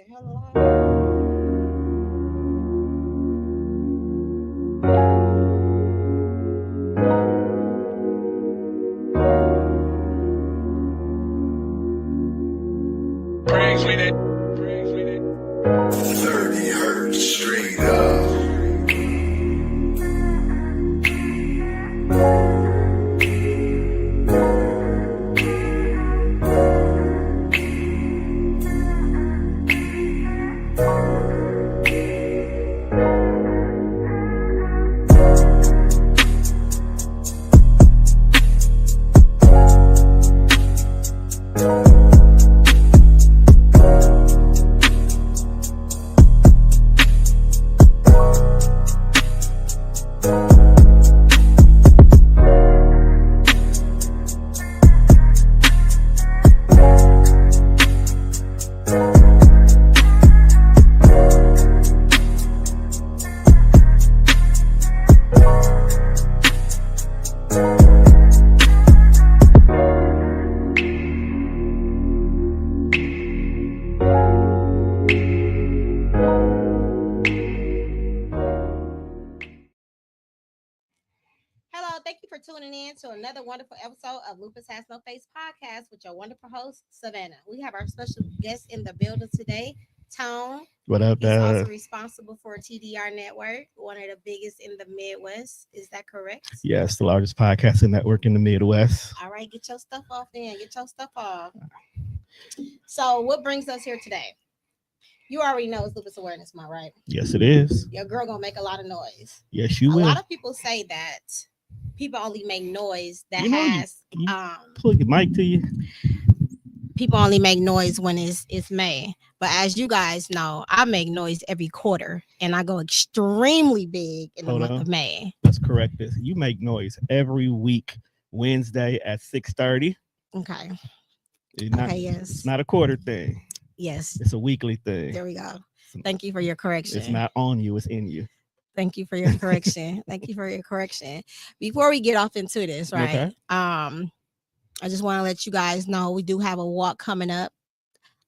Hello. Brings with it. 30 hertz straight up. Hello, thank you for tuning in to another wonderful episode of Lupus Has No Face podcast with your wonderful host, Savannah. We have our special guest in the building today, Tone. What up, He's also Dad? responsible for TDR Network, one of the biggest in the Midwest. Is that correct? Yes, the largest podcasting network in the Midwest. All right, get your stuff off then. Get your stuff off. So, what brings us here today? You already know it's Lupus Awareness Month, right? Yes, it is. Your girl gonna make a lot of noise. Yes, you A will. lot of people say that people only make noise that You know, has you Plug your mic to you. people only make noise when it's May. But as you guys know, I make noise every quarter and I go extremely big in the Hold month on. of May. Let's correct this. You make noise every week, Wednesday at 6:30. Okay. It's not, Okay, yes. It's not a quarter thing. Yes. It's a weekly thing. There we go. Thank you for your correction. It's not on you. It's in you. Thank you for your correction. Thank you for your correction. Before we get off into this, right? Okay. I just want to let you guys know we do have a walk coming up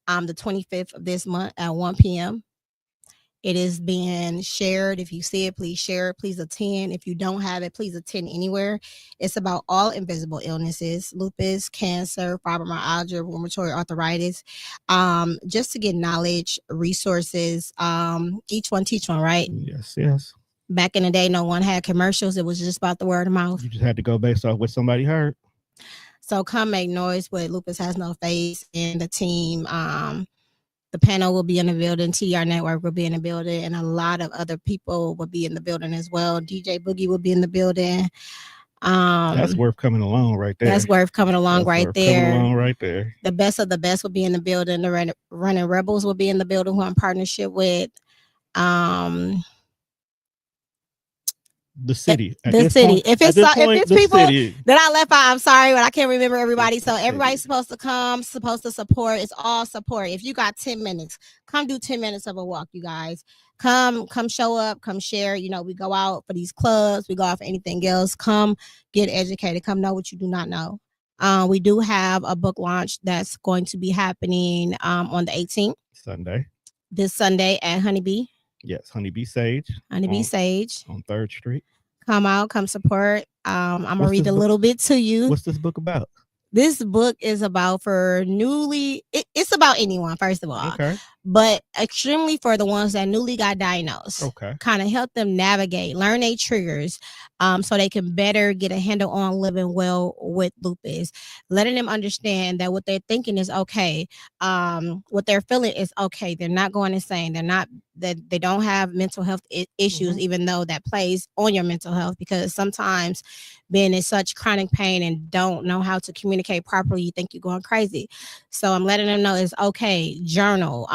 the 25th of this month at 1 p.m. It is being shared. If you see it, please share it. Please attend. If you don't have it, please attend anywhere. It's about all invisible illnesses, lupus, cancer, fibromyalgia, rheumatoid arthritis, just to get knowledge, resources, each one teach one, right? Yes, yes. Back in the day, no one had commercials. It was just about the word of mouth. You just had to go based off what somebody heard. So come make noise with Lupus Has No Face and the team. The panel will be in the building. TDR Network will be in the building. And a lot of other people will be in the building as well. DJ Boogie will be in the building. That's worth coming along right there. That's worth coming along right there. Coming along right there. The best of the best will be in the building. The Running Rebels will be in the building, who I'm in partnership with. The city. The city. If it's people city. that I left out, I'm sorry, but I can't remember everybody. So everybody's supposed to come, supposed to support. It's all support. If you got 10 minutes, come do 10 minutes of a walk, you guys. Come show up, come share. You know, we go out for these clubs, we go out for anything else. Come get educated, come know what you do not know. We do have a book launch that's going to be happening on the 18th. This Sunday at Honeybee. Yes, Honeybee Sage. Sage. On 3rd Street. Come out, come support. I'm going to read a little bit to you. What's this book about? This book is about for it's about anyone, first of all. Okay. But extremely for the ones that newly got diagnosed. Okay. Kind of help them navigate, learn their triggers, so they can better get a handle on living well with lupus. Letting them understand that what they're thinking is okay. What they're feeling is okay. They're not going insane. They don't have mental health issues, even though that plays on your mental health, because sometimes being in such chronic pain and don't know how to communicate properly, you think you're going crazy. So I'm letting them know it's okay. Journal.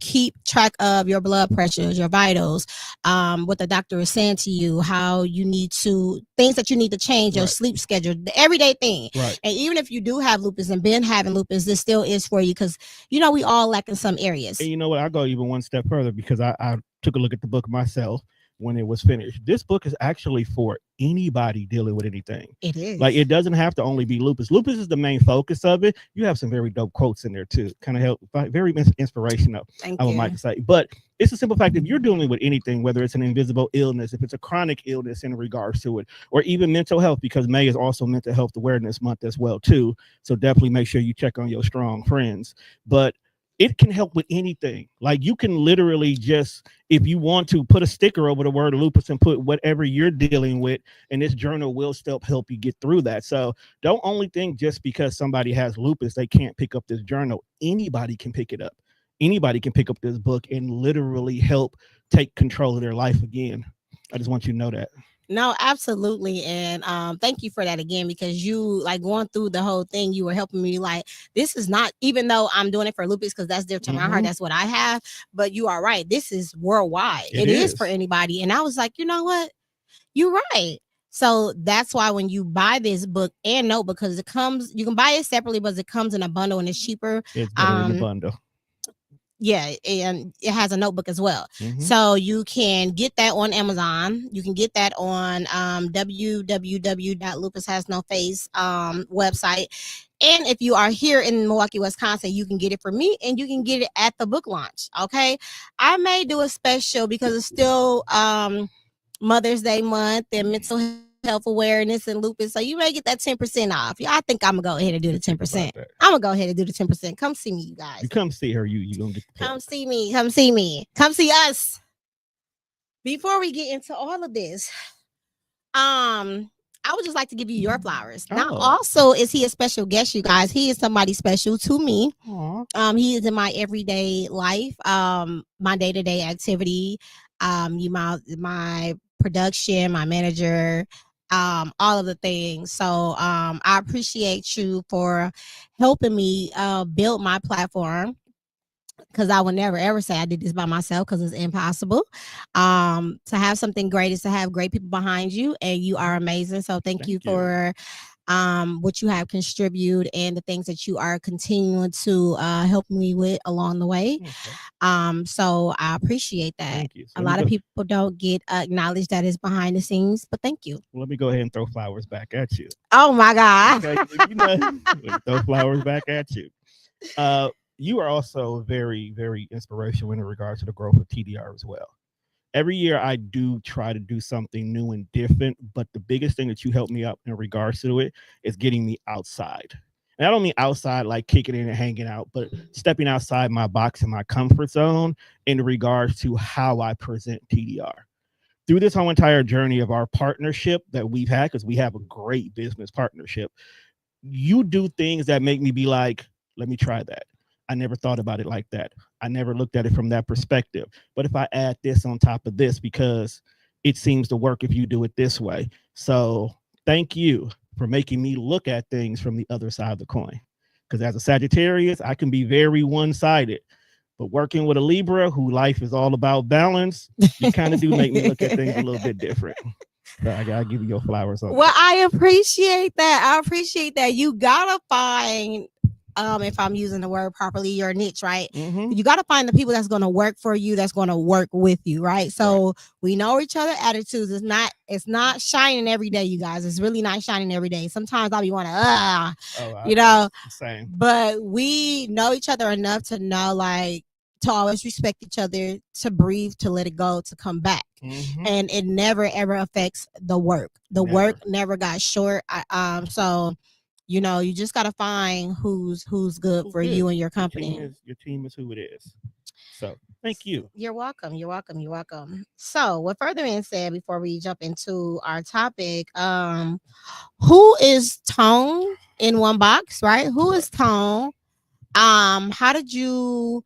Keep track of your blood pressures, your vitals, what the doctor is saying to you, how you need to, things that you need to change, your sleep schedule, the everyday thing. Right. And even if you do have lupus and been having lupus, this still is for you, because, you know, we all lack in some areas. And you know what? I'll go even one step further, because I took a look at the book myself. when it was finished. This book is actually for anybody dealing with anything. It is. Like, it doesn't have to only be lupus. Lupus is the main focus of it. You have some very dope quotes in there too. Kind of help, very inspirational. Thank I would you. like to say, but it's a simple fact. If you're dealing with anything, whether it's an invisible illness, if it's a chronic illness in regards to it, or even mental health, because May is also Mental Health Awareness Month as well too. So definitely make sure you check on your strong friends. But it can help with anything. Like, you can literally just, if you want to, put a sticker over the word lupus and put whatever you're dealing with, and this journal will still help you get through that. So don't only think just because somebody has lupus, they can't pick up this journal. Anybody can pick it up. Anybody can pick up this book and literally help take control of their life again. I just want you to know that. No, absolutely. And thank you for that again, because you, like, going through the whole thing, you were helping me. Like, this is not, even though I'm doing it for lupus because that's dear to my heart, that's what I have. But you are right. This is worldwide. It is for anybody. And I was like, you know what? You're right. So that's why when you buy this book and notebook, because it comes, you can buy it separately, but it comes in a bundle and it's cheaper. It's better in the bundle. Yeah, and it has a notebook as well. So you can get that on Amazon. You can get that on www.lupushasnoface website. And if you are here in Milwaukee, Wisconsin, you can get it from me, and you can get it at the book launch. Okay, I may do a special because it's still Mother's Day month and mental health awareness and lupus, so you may get that 10% off. Yeah, I think I'm gonna go ahead and do the 10%. I'm gonna go ahead and do the 10%. Come see me, you guys. You come see her. You gonna get the come see me. Come see me. Come see us. Before we get into all of this, I would just like to give you your flowers. Now, also, is he a special guest, you guys? He is somebody special to me. He is in my everyday life, my day-to-day activity. My production, my manager, all of the things. So I appreciate you for helping me build my platform, because I would never ever say I did this by myself, because it's impossible. To have something great is to have great people behind you, and you are amazing. So thank you for what you have contributed and the things that you are continuing to help me with along the way. So I appreciate that. Thank you. So a lot of people don't get acknowledged that is behind the scenes, but thank you. Well, let me go ahead and throw flowers back at you. Oh my God. Okay, throw flowers back at you. You are also very, very inspirational in regards to the growth of TDR as well. Every year I do try to do something new and different, but the biggest thing that you help me up in regards to it is getting me outside. And I don't mean outside like kicking in and hanging out, but stepping outside my box and my comfort zone in regards to how I present TDR. Through this whole entire journey of our partnership that we've had, because we have a great business partnership, you do things that make me be like, let me try that. I never thought about it like that. I never looked at it from that perspective. But if I add this on top of this, because it seems to work if you do it this way. So thank you for making me look at things from the other side of the coin. Because as a Sagittarius, I can be very one-sided. But working with a Libra, who life is all about balance, you kind of do make me look at things a little bit different. So I gotta give you your flowers on that. I appreciate that. I appreciate that. You gotta find, if I'm using the word properly, your niche, right? You got to find the people that's going to work for you, that's going to work with you, right? So we know each other attitudes. It's not shining every day, you guys. It's really not shining every day. Sometimes I'll be wanting, same. But we know each other enough to know, like, to always respect each other, to breathe, to let it go, to come back. And it never ever affects the work. The work never got short. So you know, you just got to find who's good for you and your company. Your team is who it is. So thank you. You're welcome. You're welcome. You're welcome. So with further being said, before we jump into our topic, who is Tone in one box, right? Who is Tone? How did you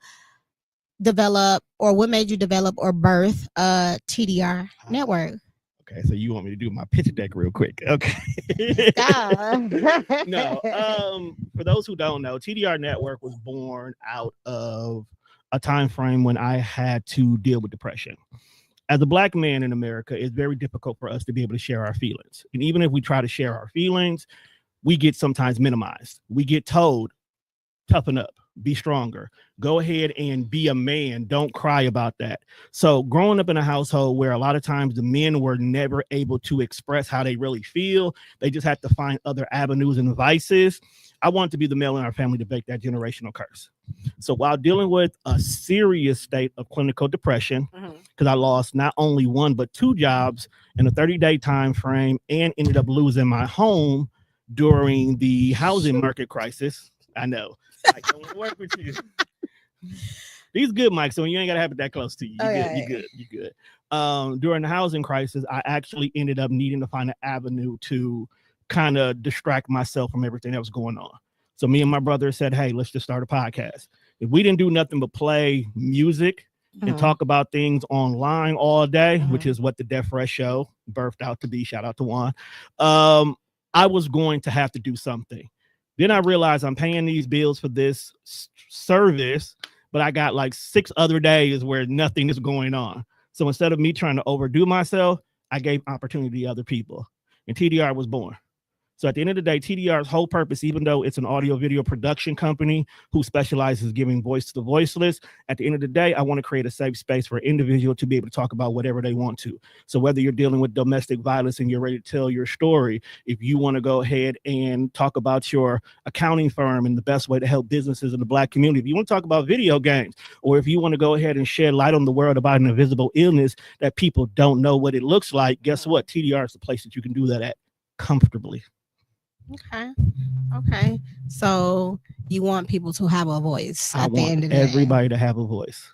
develop, or what made you develop or birth TDR Network? Okay, so you want me to do my pitch deck real quick? Okay. No. For those who don't know, TDR Network was born out of a time frame when I had to deal with depression. As a Black man in America, it's very difficult for us to be able to share our feelings. And even if we try to share our feelings, we get sometimes minimized. We get told, toughen up. be stronger. Go ahead and be a man. Don't cry about that. So growing up in a household where a lot of times the men were never able to express how they really feel, they just had to find other avenues and vices. I want to be the male in our family to break that generational curse. So while dealing with a serious state of clinical depression, because I lost not only one but two jobs in a 30-day time frame and ended up losing my home during the housing market crisis. I know. I don't work with you. These good, Mike. So you ain't gotta have it that close to you. You good. You good. During the housing crisis, I actually ended up needing to find an avenue to kind of distract myself from everything that was going on. So me and my brother said, hey, let's just start a podcast. If we didn't do nothing but play music and talk about things online all day, which is what the Deaf Fresh show birthed out to be, shout out to Juan, I was going to have to do something. Then I realized I'm paying these bills for this service, but I got like 6 other days where nothing is going on. So instead of me trying to overdo myself, I gave opportunity to other people, and TDR was born. So at the end of the day, TDR's whole purpose, even though it's an audio video production company who specializes in giving voice to the voiceless, at the end of the day, I want to create a safe space for an individual to be able to talk about whatever they want to. So whether you're dealing with domestic violence and you're ready to tell your story, if you want to go ahead and talk about your accounting firm and the best way to help businesses in the Black community, if you want to talk about video games, or if you want to go ahead and shed light on the world about an invisible illness that people don't know what it looks like, guess what? TDR is the place that you can do that at comfortably. Okay. So you want people to have a voice I at the want end of the day. everybody to have a voice.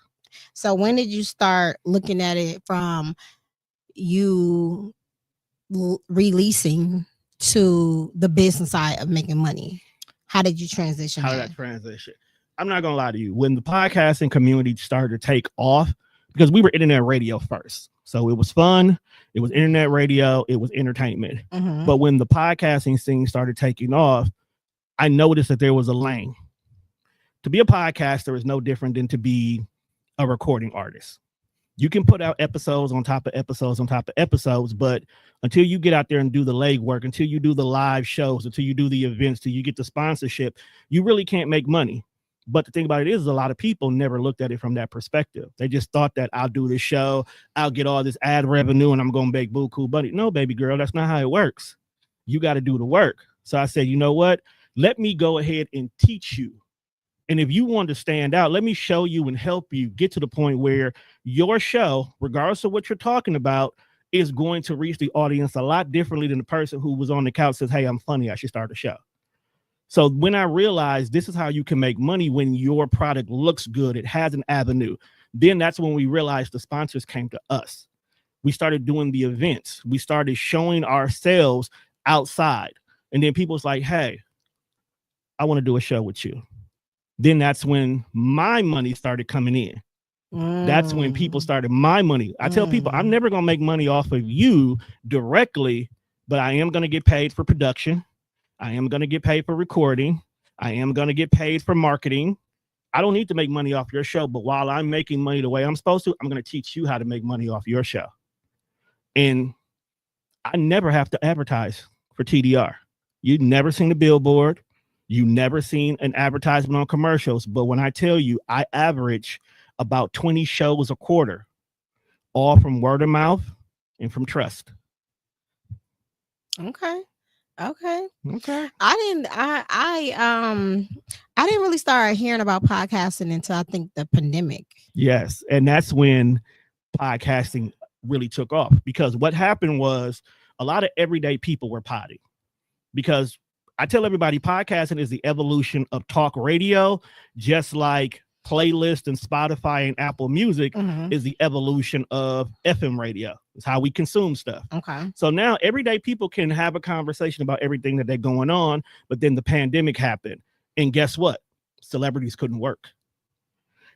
So when did you start looking at it from you releasing to the business side of making money? How did you transition? How did I transition? I'm not gonna lie to you. When the podcasting community started to take off, because we were internet radio first, so it was fun. It was internet radio. It was entertainment. But when the podcasting scene started taking off, I noticed that there was a lane. To be a podcaster is no different than to be a recording artist. You can put out episodes on top of episodes on top of episodes, but until you get out there and do the legwork, until you do the live shows, until you do the events, till you get the sponsorship, you really can't make money. But the thing about it is a lot of people never looked at it from that perspective. They just thought that I'll do this show, I'll get all this ad revenue, and I'm going to make buku money. No, baby girl, that's not how it works. You got to do the work. So I said, you know what? Let me go ahead and teach you. And if you want to stand out, let me show you and help you get to the point where your show, regardless of what you're talking about, is going to reach the audience a lot differently than the person who was on the couch says, hey, I'm funny, I should start a show. So when I realized this is how you can make money when your product looks good, it has an avenue, then that's when we realized the sponsors came to us. We started doing the events. We started showing ourselves outside. And then people's like, hey, I want to do a show with you. Then that's when my money started coming in. That's when people started my money. I tell people I'm never going to make money off of you directly, but I am going to get paid for production. I am going to get paid for recording. I am going to get paid for marketing. I don't need to make money off your show, but while I'm making money the way I'm supposed to, I'm going to teach you how to make money off your show. And I never have to advertise for TDR. You've never seen a billboard. You never seen an advertisement on commercials. But when I tell you, I average about 20 shows a quarter, all from word of mouth and from trust. Okay. I didn't really start hearing about podcasting until I think the pandemic. Yes. And that's when podcasting really took off, because what happened was a lot of everyday people were potty. Because I tell everybody podcasting is the evolution of talk radio, just like playlist and Spotify and Apple Music is the evolution of FM radio. It's how we consume stuff. Okay. So now everyday people can have a conversation about everything that they're going on, but then the pandemic happened. And guess what? Celebrities couldn't work.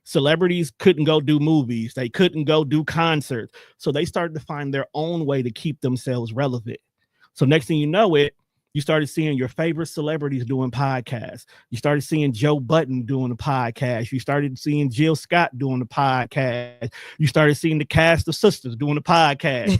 Celebrities couldn't go do movies. They couldn't go do concerts. So they started to find their own way to keep themselves relevant. So next thing you know it, You started seeing your favorite celebrities doing podcasts. You started seeing Joe Budden doing a podcast. You started seeing Jill Scott doing a podcast. You started seeing the cast of Sisters doing a podcast.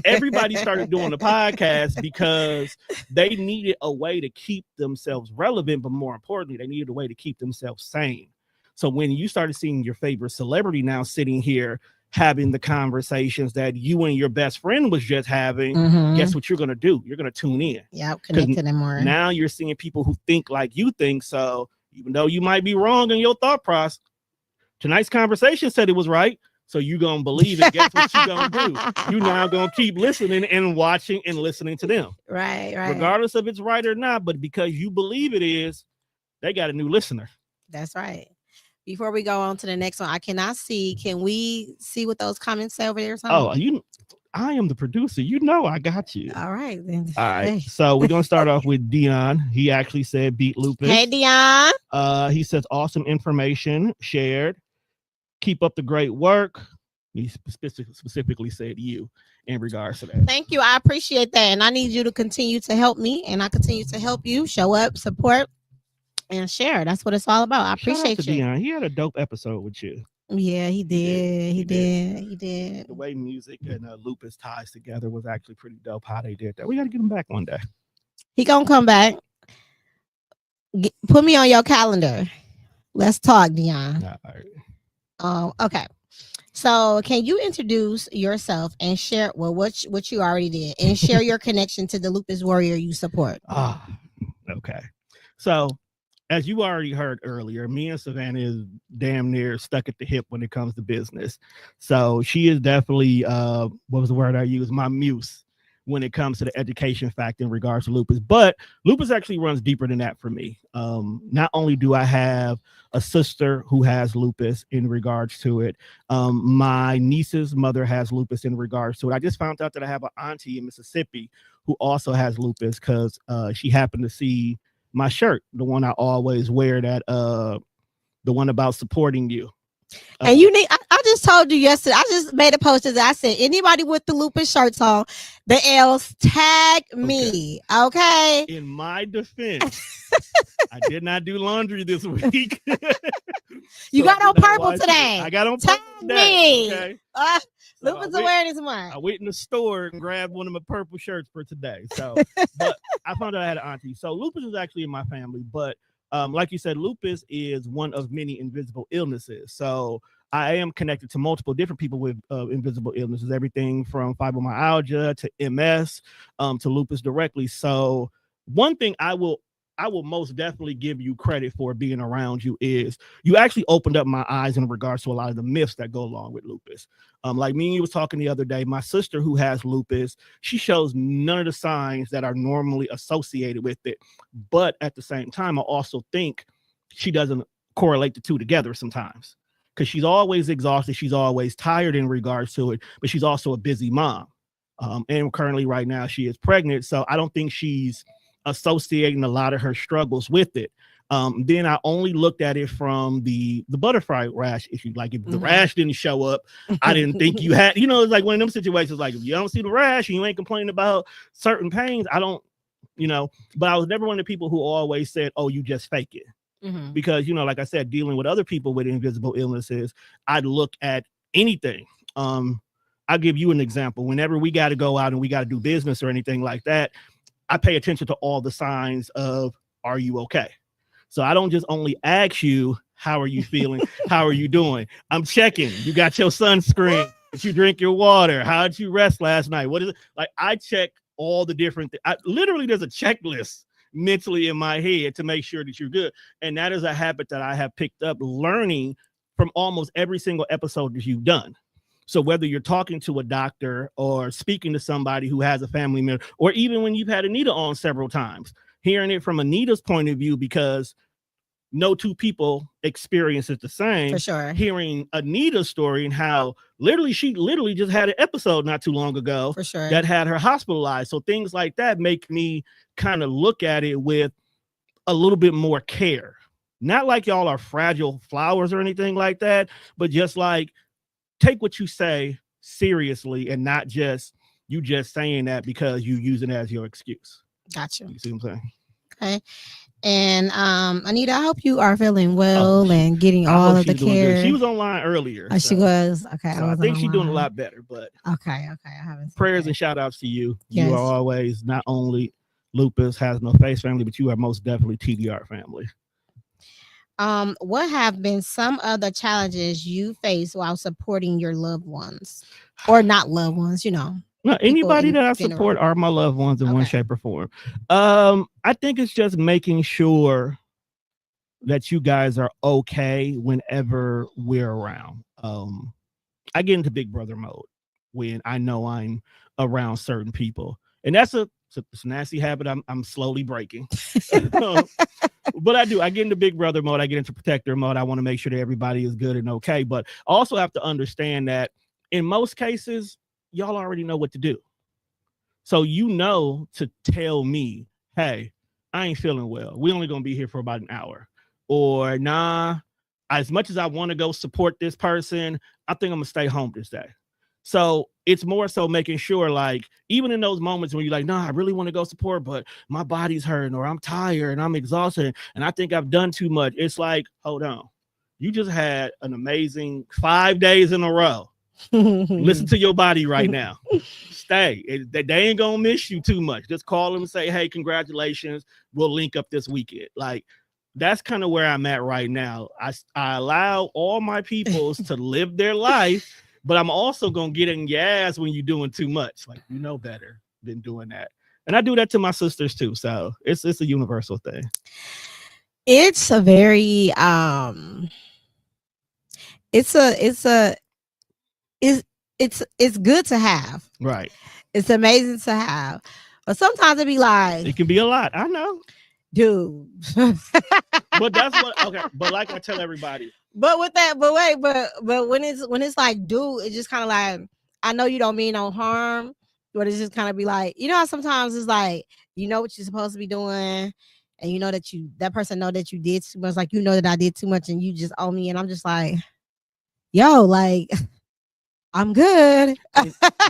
Everybody started doing the podcast because they needed a way to keep themselves relevant, but more importantly, they needed a way to keep themselves sane. So when you started seeing your favorite celebrity now sitting here having the conversations that you and your best friend was just having, guess what you're going to do? You're going to tune in. Yeah, connecting them more. Now you're seeing people who think like you think. So even though you might be wrong in your thought process, tonight's conversation said it was right. So you're going to believe it. Guess what you're going to do? You're now going to keep listening and watching and listening to them. Right. Regardless if it's right or not, but because you believe it is, they got a new listener. That's right. Before we go on to the next one, can we see what those comments say over there? I am the producer. I got you. All right. Then. All right. Hey. So we're going to start off with Dion. He actually said beat Lupus. Hey, Dion. He says awesome information shared. Keep up the great work. He specifically said you in regards to that. Thank you. I appreciate that. And I need you to continue to help me, and I continue to help you show up, support, and share. That's what it's all about. I appreciate you. Dion. He had a dope episode with you. Yeah, he did. He did. The way music and Lupus ties together was actually pretty dope. How they did that. We got to get him back one day. He gonna come back. Put me on your calendar. Let's talk, Dion. All right. Okay. So can you introduce yourself and share what you already did and share your connection to the Lupus warrior you support? Okay. So as you already heard earlier, me and Savannah is damn near stuck at the hip when it comes to business. So she is definitely, what was the word I used? My muse when it comes to the education fact in regards to Lupus. But Lupus actually runs deeper than that for me. Not only do I have a sister who has Lupus in regards to it, my niece's mother has Lupus in regards to it. I just found out that I have an auntie in Mississippi who also has Lupus because she happened to see my shirt, the one I always wear, that the one about supporting you. And I just told you yesterday, I just made a post that I said, anybody with the Lupus shirts on, the L's, tag me. Okay. In my defense, I did not do laundry this week. You got on purple today. I got on tag purple today. Me. Okay. Lupus Awareness Month. I went in the store and grabbed one of my purple shirts for today. So, but I found out I had an auntie. So Lupus is actually in my family, but like you said, Lupus is one of many invisible illnesses. So I am connected to multiple different people with invisible illnesses, everything from fibromyalgia to MS to Lupus directly. So one thing I will most definitely give you credit for being around you is you actually opened up my eyes in regards to a lot of the myths that go along with Lupus. Like me and you was talking the other day, my sister who has Lupus, she shows none of the signs that are normally associated with it. But at the same time, I also think she doesn't correlate the two together sometimes because she's always exhausted. She's always tired in regards to it, but she's also a busy mom. And currently right now she is pregnant. So I don't think she's associating a lot of her struggles with it. Then I only looked at it from the butterfly rash issue. Like if the rash didn't show up, I didn't think you had, it's like one of them situations, like if you don't see the rash and you ain't complaining about certain pains, I don't, but I was never one of the people who always said, oh, you just fake it. Because, like I said, dealing with other people with invisible illnesses, I'd look at anything. I'll give you an example. Whenever we got to go out and we got to do business or anything like that, I pay attention to all the signs of, are you okay? So I don't just only ask you, how are you feeling? How are you doing? I'm checking. You got your sunscreen? Did you drink your water? How did you rest last night? What is it? Like I check all the different things. Literally, there's a checklist mentally in my head to make sure that you're good. And that is a habit that I have picked up learning from almost every single episode that you've done. So whether you're talking to a doctor or speaking to somebody who has a family member, or even when you've had Anita on several times, hearing it from Anita's point of view, because no two people experience it the same. For sure. Hearing Anita's story and how she literally just had an episode not too long ago. For sure. That had her hospitalized. So things like that make me kind of look at it with a little bit more care. Not like y'all are fragile flowers or anything like that, but just like, take what you say seriously and not just you just saying that because you use it as your excuse. Gotcha. You see what I'm saying? Okay. And Anita, I hope you are feeling Oh, well and getting I all hope of the she's doing good. She care. was online earlier, Oh, she was. Okay, I I wasn't think she's doing a online. lot better. But Okay, I haven't seen prayers that. and shout outs to you. You are Yes. always not only Lupus has no face family, but you are most definitely TDR family. What have been some of the challenges you face while supporting your loved ones, or not loved ones? No, People anybody in that I support general. are my loved ones in one Okay. shape or form. I think it's just making sure that you guys are okay whenever we're around. I get into big brother mode when I know I'm around certain people, and it's a nasty habit I'm slowly breaking. But I do. I get into big brother mode. I get into protector mode. I want to make sure that everybody is good and okay. But I also have to understand that in most cases, y'all already know what to do. So to tell me, hey, I ain't feeling well. We only gonna be here for about an hour. Or nah, as much as I want to go support this person, I think I'm gonna stay home this day. So it's more so making sure, like, even in those moments when you're like, nah, I really want to go support, but my body's hurting or I'm tired and I'm exhausted and I think I've done too much. It's like, hold on. You just had an amazing 5 days in a row. Listen to your body right now. Stay. They ain't gonna miss you too much. Just call them and say, hey, congratulations. We'll link up this weekend. Like, that's kind of where I'm at right now. I allow all my peoples to live their life, but I'm also gonna get in your ass when you're doing too much. Like, you know better than doing that. And I do that to my sisters too. So it's a universal thing. It's a very it's it's good to have. Right. It's amazing to have. But sometimes it be like, It can be a lot. I know. dude. But that's what okay. But like I tell everybody. But with that, but wait, but when it's like, dude, it's just kind of like, I know you don't mean no harm, but it's just kind of be like, how sometimes it's like, you know what you're supposed to be doing, and you know that person know that you did too much, like, that I did too much, and you just owe me, and I'm just like, yo, like, I'm good.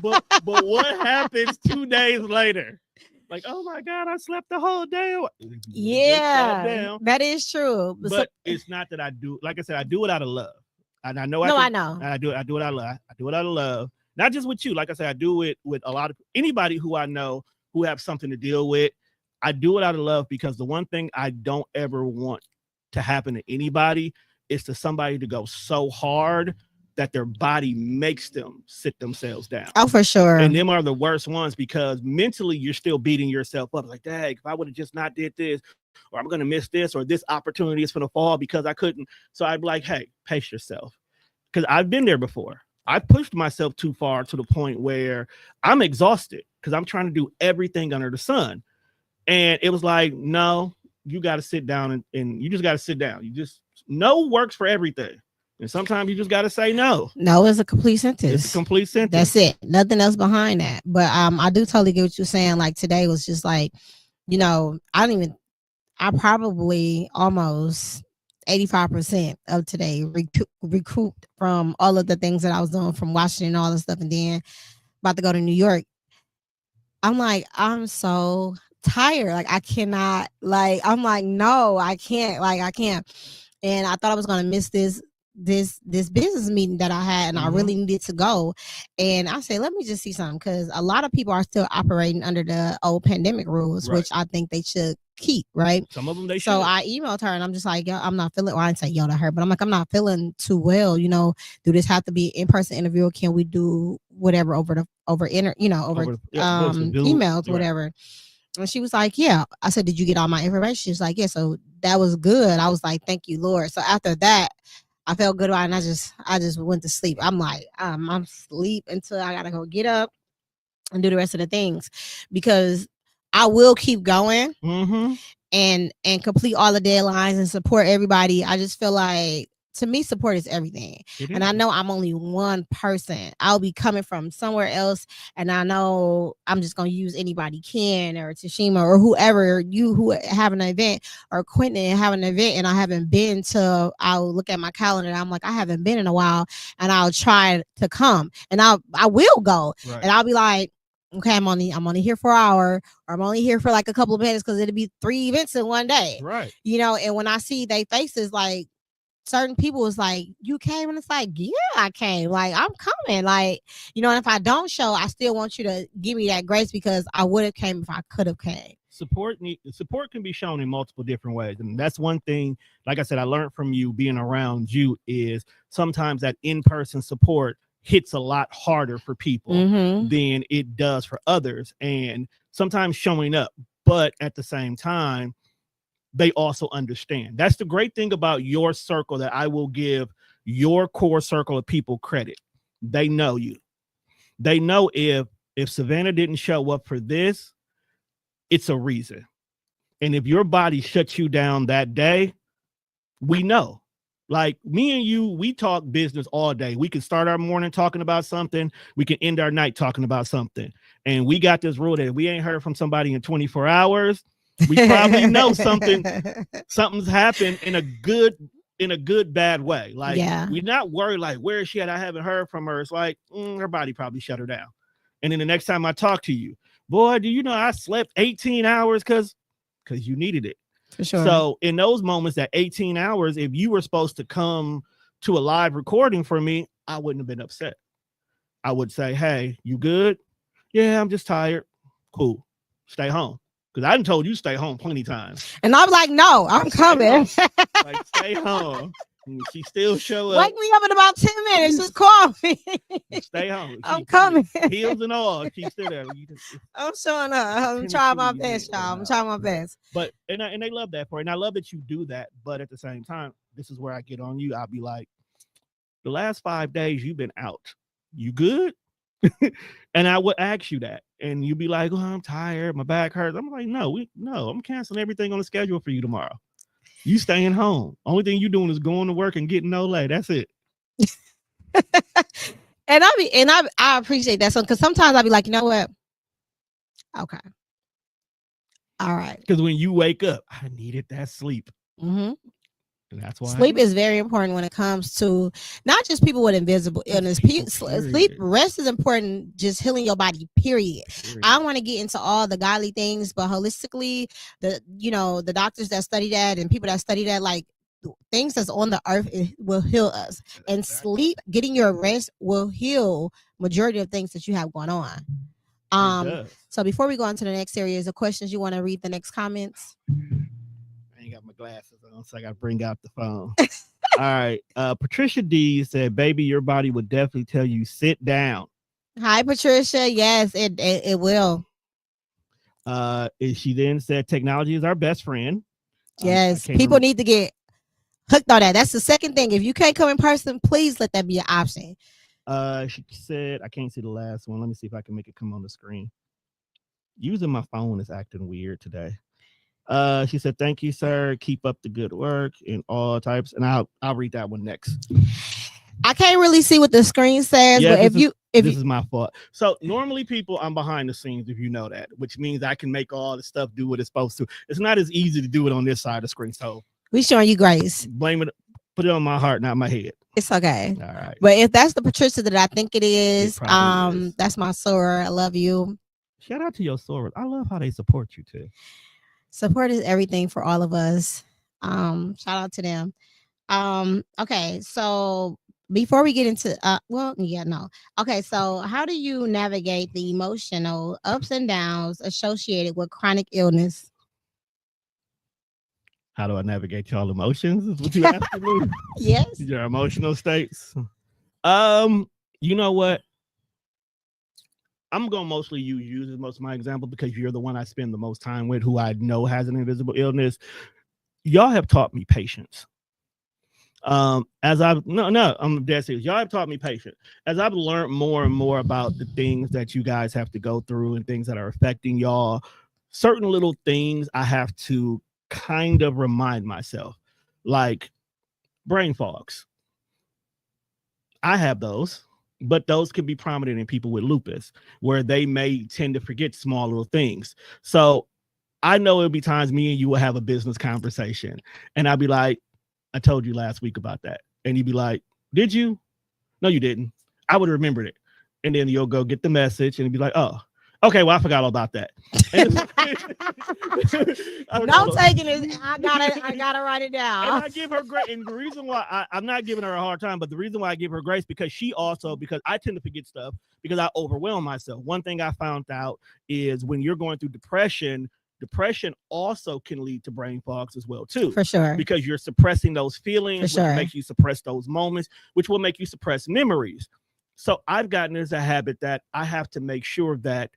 But what happens 2 days later? Like, oh my God, I slept the whole day. Yeah, that is true. But it's not that I do. Like I said, I do it out of love, and I know no, I I know. I do it out of love. I do it out of love. Not just with you. Like I said, I do it with a lot of anybody who I know who have something to deal with. I do it out of love because the one thing I don't ever want to happen to anybody is to somebody to go so hard that their body makes them sit themselves down. Oh, for sure. And them are the worst ones because mentally you're still beating yourself up. Like, dang, if I would have just not did this, or I'm going to miss this, or this opportunity is going to fall because I couldn't. So I'd be like, hey, pace yourself. Because I've been there before. I pushed myself too far to the point where I'm exhausted because I'm trying to do everything under the sun. And it was like, no, you got to sit down and you just got to sit down. No works for everything. And sometimes you just got to say no. No, it's a complete sentence. It's a complete sentence. That's it. Nothing else behind that. But I do totally get what you're saying. Like, today was just like, I probably almost 85% of today recouped from all of the things that I was doing from Washington and all this stuff, and then about to go to New York. I'm like, I'm so tired. Like, I cannot, like, I'm like, no, I can't. Like, I can't. And I thought I was going to miss this business meeting that I had, and I really needed to go. And I said, let me just see something, because a lot of people are still operating under the old pandemic rules, which I think they should keep, right? Some of them they should. So I emailed her and I'm just like, yo, I'm not feeling, well, I didn't say yo to her, but I'm like, I'm not feeling too well. Do this have to be an in-person interview, or can we do whatever over emails, whatever? And she was like, yeah. I said, did you get all my information? She was like, yeah. So that was good. I was like, thank you, Lord. So after that, I felt good about it, and I just went to sleep. I'm like, I'm asleep until I gotta go get up and do the rest of the things, because I will keep going and complete all the deadlines and support everybody. I just feel like, to me, support is everything. And I know I'm only one person. I'll be coming from somewhere else, and I know I'm just going to use anybody, Ken or Tashima or whoever, who have an event, or Quentin have an event, and I haven't been to, I'll look at my calendar and I'm like, I haven't been in a while, and I'll try to come, and I will go. And I'll be like, Okay, I'm only here for an hour, or I'm only here for like a couple of minutes because it'll be 3 events in one day. Right. And when I see they faces, like certain people is like, you came, and it's like, yeah, I came. Like, I'm coming. Like, and if I don't show, I still want you to give me that grace because I would have came if I could have came. Support can be shown in multiple different ways, and that's one thing. Like I said, I learned from you being around you is sometimes that in-person support hits a lot harder for people than it does for others, and sometimes showing up, but at the same time they also understand. That's the great thing about your circle, that I will give your core circle of people credit. They know you. They know if Savannah didn't show up for this, it's a reason. And if your body shuts you down that day, we know. Like me and you, we talk business all day. We can start our morning talking about something. We can end our night talking about something. And we got this rule that if we ain't heard from somebody in 24 hours, we probably know something's happened in a good bad way. Like, we're not worried like, where is she at? I haven't heard from her. It's like, her body probably shut her down. And then the next time I talk to you, boy, do you know I slept 18 hours because you needed it. For sure. So in those moments, that 18 hours, if you were supposed to come to a live recording for me, I wouldn't have been upset. I would say, hey, you good? Yeah, I'm just tired. Cool. Stay home. Because I done told you stay home plenty of times. And I'm like, no, I'm coming. Like, stay home. And she still show up. Wake me up in about 10 minutes. Just call me. Stay home. I'm coming. Heels and all. She's still there. I'm showing up. I'm trying my best, y'all. I'm trying my best. But and they love that for it. And I love that you do that. But at the same time, this is where I get on you. I'll be like, the last 5 days you've been out. You good? And I would ask you that, and you'd be like, "Oh, I'm tired. My back hurts." I'm like, "No, I'm canceling everything on the schedule for you tomorrow. You staying home. Only thing you doing is going to work and getting no lay. That's it." And I appreciate that, because sometimes I'll be like, you know what? Okay, all right. Because when you wake up, I needed that sleep. And that's why sleep is very important when it comes to not just people with invisible illness. Sleep, rest is important, just healing your body, period. I don't want to get into all the godly things, but holistically, the doctors that study that and people that study that, like, things that's on the earth, it will heal us. And sleep, getting your rest, will heal majority of things that you have going on. So before we go on to the next series of questions, you want to read the next comments? I ain't got my glasses on, so I got to bring out the phone. All right. Patricia D said, "Baby, your body would definitely tell you sit down." Hi, Patricia. Yes, it will. She then said, "Technology is our best friend." Yes, people need to get hooked on that. That's the second thing. If you can't come in person, please let that be an option. She said, I can't see the last one. Let me see if I can make it come on the screen. Using my phone is acting weird today. She said, "Thank you, sir. Keep up the good work in all types." And I'll read that one next. I can't really see what the screen says, but this is my fault. So normally I'm behind the scenes, if you know that, which means I can make all the stuff do what it's supposed to. It's not as easy to do it on this side of the screen. So we showing you grace. Blame it, put it on my heart, not my head. It's okay. All right. But if that's the Patricia that I think it is, that's my soror. I love you. Shout out to your sorors. I love how they support you too. Support is everything for all of us. Shout out to them. Okay, so before we get into okay, so how do you navigate the emotional ups and downs associated with chronic illness? How do I navigate y'all emotions? Is what you asking me? Yes. Your emotional states. You know what? I'm going to mostly use you as most of my example because you're the one I spend the most time with, who I know has an invisible illness. Y'all have taught me patience. I'm dead serious. Y'all have taught me patience. As I've learned more and more about the things that you guys have to go through and things that are affecting y'all, certain little things I have to kind of remind myself, like brain fogs. I have those. But those can be prominent in people with lupus, where they may tend to forget small little things. So I know it'll be times me and you will have a business conversation, and I'll be like, "I told you last week about that." And you'd be like, "Did you?" "No, you didn't." I would have remembered it. And then you'll go get the message and be like, "Oh." Okay, well, I forgot all about that. No taking it. I gotta write it And down. I give her grace. And the reason why I'm not giving her a hard time, but the reason why I give her grace because because I tend to forget stuff because I overwhelm myself. One thing I found out is when you're going through depression also can lead to brain fogs as well too. For sure. Because you're suppressing those feelings, For sure. which makes you suppress those moments, which will make you suppress memories. So I've gotten as a habit that I have to make sure that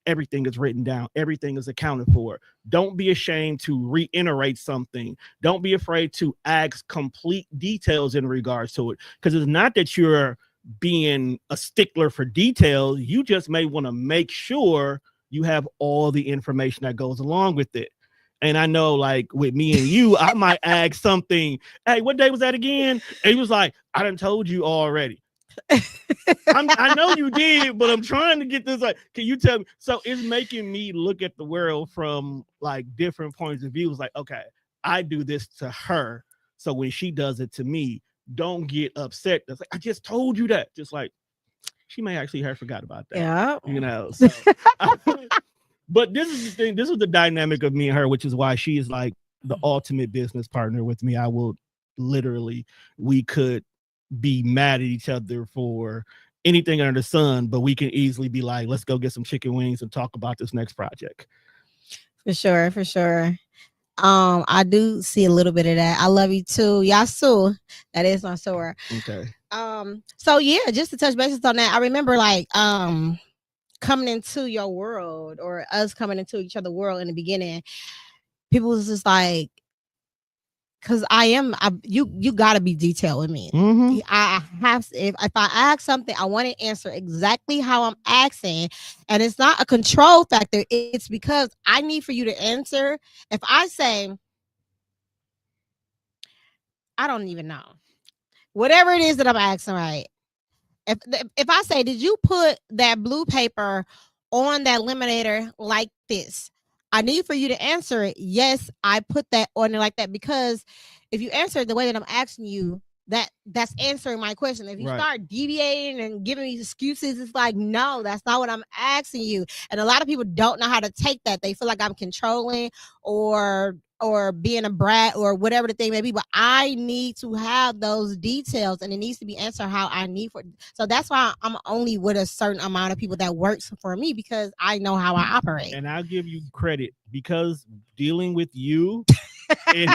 everything is written down, everything is accounted for. Don't be ashamed to reiterate something. Don't be afraid to ask complete details in regards to it. Because it's not that you're being a stickler for details. You just may want to make sure you have all the information that goes along with it. And I know, like with me and you, I might ask something. Hey, what day was that again? And he was like, I done told you already. I know you did, but I'm trying to get this. Like, can you tell me? So it's making me look at the world from like different points of view. It's like, okay, I do this to her, so when she does it to me, don't get upset. That's like I just told you that. Just like she may actually have forgot about that. Yeah. You know. So, but this is the thing. This is the dynamic of me and her, which is why she is like the ultimate business partner with me. I will literally, we could be mad at each other for anything under the sun, but we can easily be like, let's go get some chicken wings and talk about this next project. For sure, for sure. I do see a little bit of that. I love you too. Yasu. That is my sword. Okay. So yeah, just to touch bases on that, I remember like coming into your world or us coming into each other's world in the beginning, people was just like, because you gotta be detailed with me. Mm-hmm. I have if I ask something, I want to answer exactly how I'm asking, and it's not a control factor. It's because I need for you to answer. If I say, I don't even know, whatever it is that I'm asking, right? If I say, did you put that blue paper on that laminator like this? I need for you to answer it. Yes, I put that on it like that, because if you answer it the way that I'm asking you, that's answering my question. If you Right. start deviating and giving me excuses, it's like, no, that's not what I'm asking you. And a lot of people don't know how to take that. They feel like I'm controlling or being a brat or whatever the thing may be. But I need to have those details, and it needs to be answered how I need for. So that's why I'm only with a certain amount of people that works for me, because I know how I operate. And I'll give you credit because dealing with you and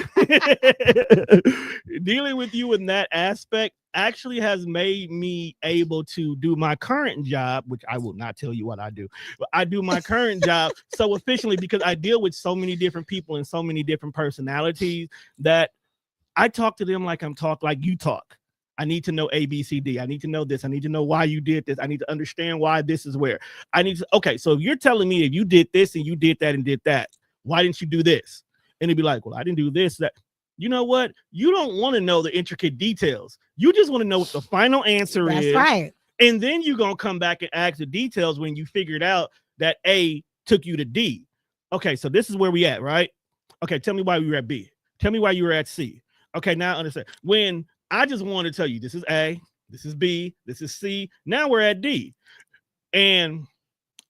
dealing with you in that aspect actually has made me able to do my current job, which I will not tell you what I do, but I do my current job so efficiently because I deal with so many different people and so many different personalities that I talk to them like like you talk. I need to know A, B, C, D. I need to know this. I need to know why you did this. I need to understand why this is where I need to. Okay, so if you're telling me if you did this and you did that and did that, why didn't you do this? And it'd be like, well, I didn't do this, that. You know what? You don't want to know the intricate details. You just want to know what the final answer That's is. right. And then you're going to come back and ask the details when you figured out that A took you to D. Okay, so this is where we at, right? Okay, tell me why we were at B. Tell me why you were at C. Okay, now I understand. When I just want to tell you this is A, this is B, this is C. Now we're at D. And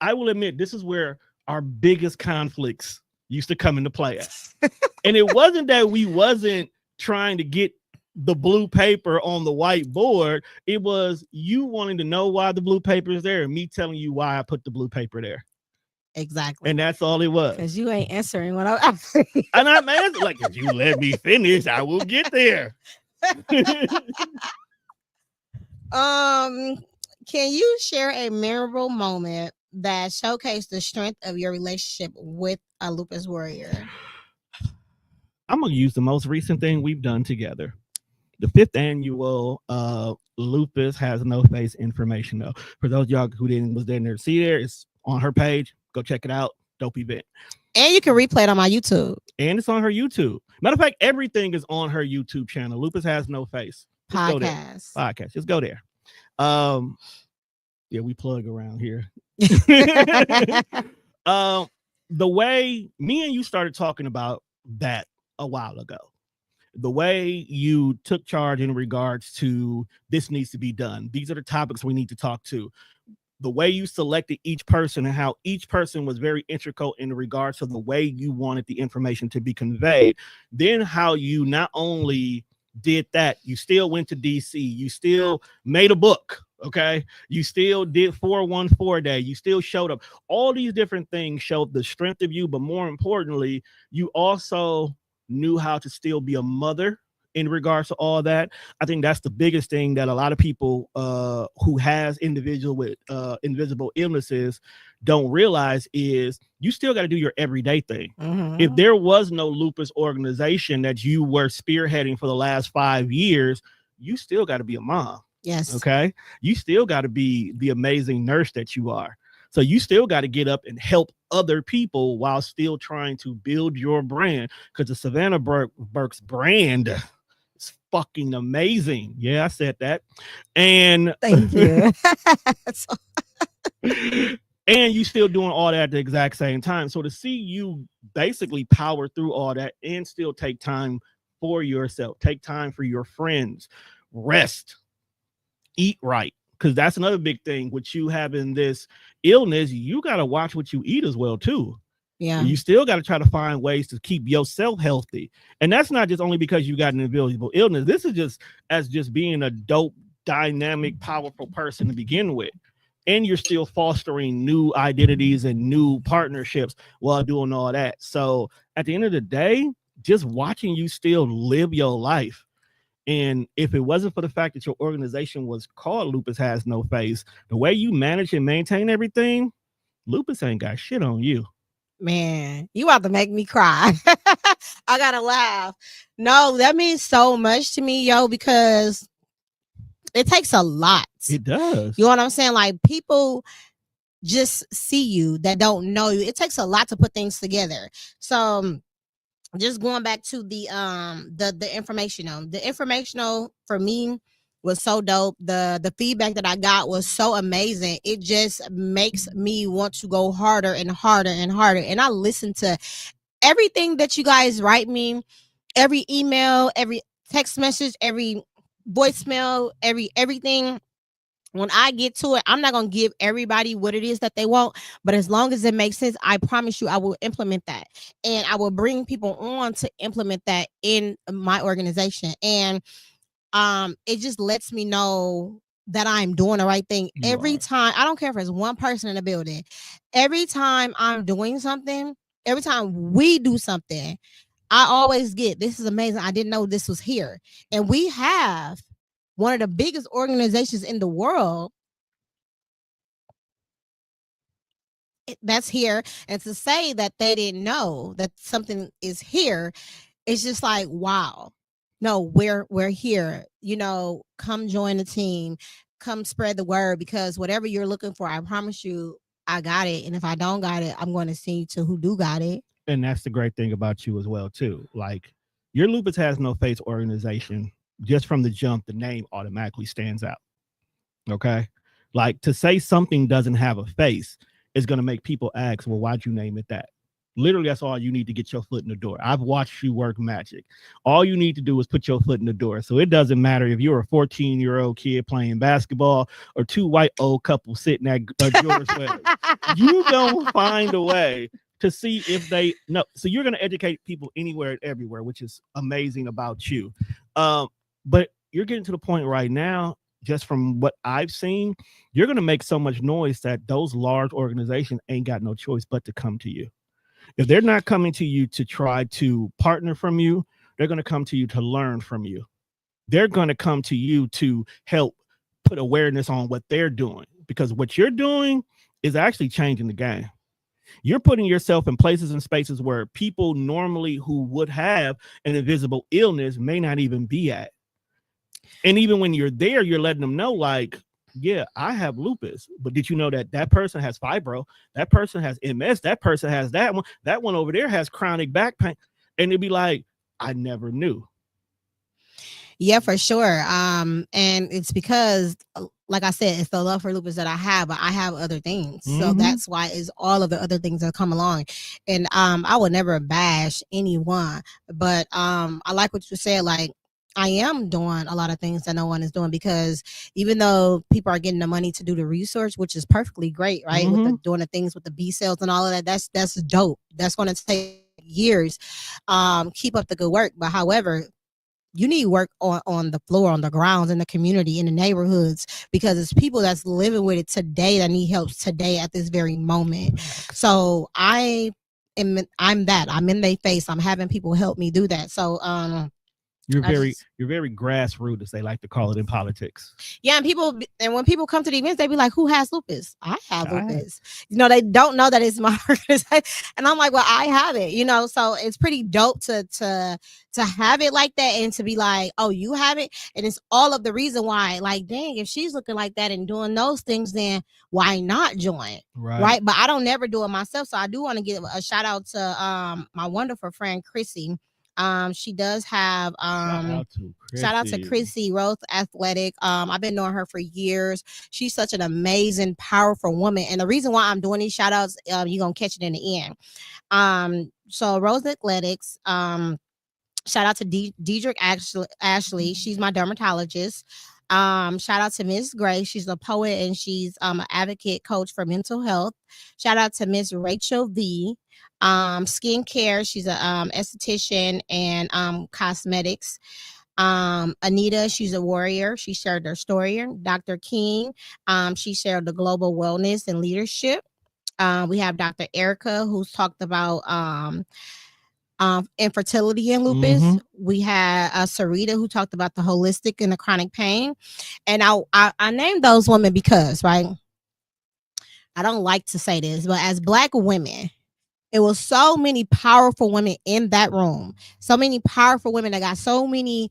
I will admit, this is where our biggest conflicts used to come into play at. And it wasn't that we wasn't trying to get the blue paper on the whiteboard. It was you wanting to know why the blue paper is there and me telling you why I put the blue paper there. Exactly. And that's all it was. Because you ain't answering what I'm asking. And I'm answering, like, if you let me finish, I will get there. Can you share a memorable moment that showcased the strength of your relationship with a lupus warrior? I'm gonna use the most recent thing we've done together. The 5th annual Lupus Has No Face information. Though, for those of y'all who was there to see there, it's on her page. Go check it out. Dope event. And you can replay it on my YouTube. And it's on her YouTube. Matter of fact, everything is on her YouTube channel. Lupus Has No Face. Podcast. Just go there. Yeah, we plug around here. The way me and you started talking about that a while ago, the way you took charge in regards to this needs to be done. These are the topics we need to talk to. the way you selected each person and how each person was very integral in regards to the way you wanted the information to be conveyed. Then how you not only did that, you still went to DC, you still made a book. Okay. You still did 414 day. You still showed up. All these different things showed the strength of you. But more importantly, you also knew how to still be a mother in regards to all that. I think that's the biggest thing that a lot of people who has individual with invisible illnesses don't realize is you still got to do your everyday thing. If there was no lupus organization that you were spearheading for the last 5 years, you still got to be a mom. Yes. Okay. You still got to be the amazing nurse that you are. So you still got to get up and help other people while still trying to build your brand, because the Savannah Burks brand is fucking amazing. Yeah, I said that. And thank you. and you still doing all that at the exact same time. So to see you basically power through all that and still take time for yourself, take time for your friends, rest, eat right. Because that's another big thing with you having this illness. You got to watch what you eat as well, too. Yeah. You still got to try to find ways to keep yourself healthy. And that's not just only because you got an invisible illness. This is just being a dope, dynamic, powerful person to begin with. And you're still fostering new identities and new partnerships while doing all that. So at the end of the day, just watching you still live your life. And if it wasn't for the fact that your organization was called Lupus Has No Face, the way you manage and maintain everything, Lupus ain't got shit on you. Man, you about to make me cry. I gotta laugh. No, that means so much to me, yo, because it takes a lot. It does. You know what I'm saying? Like, people just see you that don't know you. It takes a lot to put things together. So just going back to the informational. The informational for me was so dope. The feedback that I got was so amazing. It just makes me want to go harder and harder and harder. And I listen to everything that you guys write me, every email, every text message, every voicemail, everything. When I get to it, I'm not going to give everybody what it is that they want, but as long as it makes sense, I promise you I will implement that. And I will bring people on to implement that in my organization. And it just lets me know that I'm doing the right thing every time. I don't care if it's one person in the building. Every time I'm doing something, every time we do something, I always get, this is amazing. I didn't know this was here. And we have one of the biggest organizations in the world that's here. And to say that they didn't know that something is here, it's just like, wow. No, we're here. You know, come join the team. Come spread the word, because whatever you're looking for, I promise you, I got it. And if I don't got it, I'm going to see to who do got it. And that's the great thing about you as well, too. Like, your Lupus Has No Face organization, just from the jump, the name automatically stands out. Okay. Like, to say something doesn't have a face is going to make people ask, well, why'd you name it that? Literally, that's all you need to get your foot in the door. I've watched you work magic. All you need to do is put your foot in the door. So it doesn't matter if you're a 14-year-old kid playing basketball or two white old couples sitting at George Wedding. You don't find a way to see if they know. So you're going to educate people anywhere and everywhere, which is amazing about you. But you're getting to the point right now, just from what I've seen, you're going to make so much noise that those large organizations ain't got no choice but to come to you. If they're not coming to you to try to partner from you, they're going to come to you to learn from you. They're going to come to you to help put awareness on what they're doing, because what you're doing is actually changing the game. You're putting yourself in places and spaces where people normally who would have an invisible illness may not even be at. And even when you're there, you're letting them know, like, yeah, I have lupus, but did you know that that person has fibro? That person has MS. That person has that one. That one over there has chronic back pain. And it'd be like, I never knew. Yeah, for sure. And it's because, like I said, it's the love for lupus that I have, but I have other things. Mm-hmm. So that's why it's all of the other things that come along. And I would never bash anyone, but I like what you said, like, I am doing a lot of things that no one is doing, because even though people are getting the money to do the research, which is perfectly great, right? With the doing the things with the B cells and all of that, that's dope. That's going to take years. Keep up the good work. But however, you need work on the floor, on the grounds, in the community, in the neighborhoods, because it's people that's living with it today that need help today at this very moment. So I'm in their face. I'm having people help me do that. So You're very grassroots, as they like to call it in politics. Yeah, and when people come to the events, they be like, "Who has lupus?" I have lupus. They don't know that it's my organization, and I'm like, "Well, I have it." So it's pretty dope to have it like that, and to be like, "Oh, you have it," and it's all of the reason why. Like, dang, if she's looking like that and doing those things, then why not join? Right? But I don't never do it myself, so I do want to give a shout out to my wonderful friend Chrissy. She does have shout out to Chrissy Rose Athletic. I've been knowing her for years. She's such an amazing, powerful woman. And the reason why I'm doing these shout outs, you're gonna catch it in the end. So Rose Athletics, shout out to Diedrich Ashley. She's my dermatologist. Shout out to Miss Gray. She's a poet and she's an advocate coach for mental health. Shout out to Miss Rachel V. Skincare. She's a esthetician and cosmetics. Anita, she's a warrior. She shared her story. Dr. King, she shared the global wellness and leadership. We have Dr. Erica, who's talked about infertility and lupus. We had Sarita, who talked about the holistic and the chronic pain. And I named those women because, right, I don't like to say this, but as Black women, it was so many powerful women in that room. So many powerful women that got so many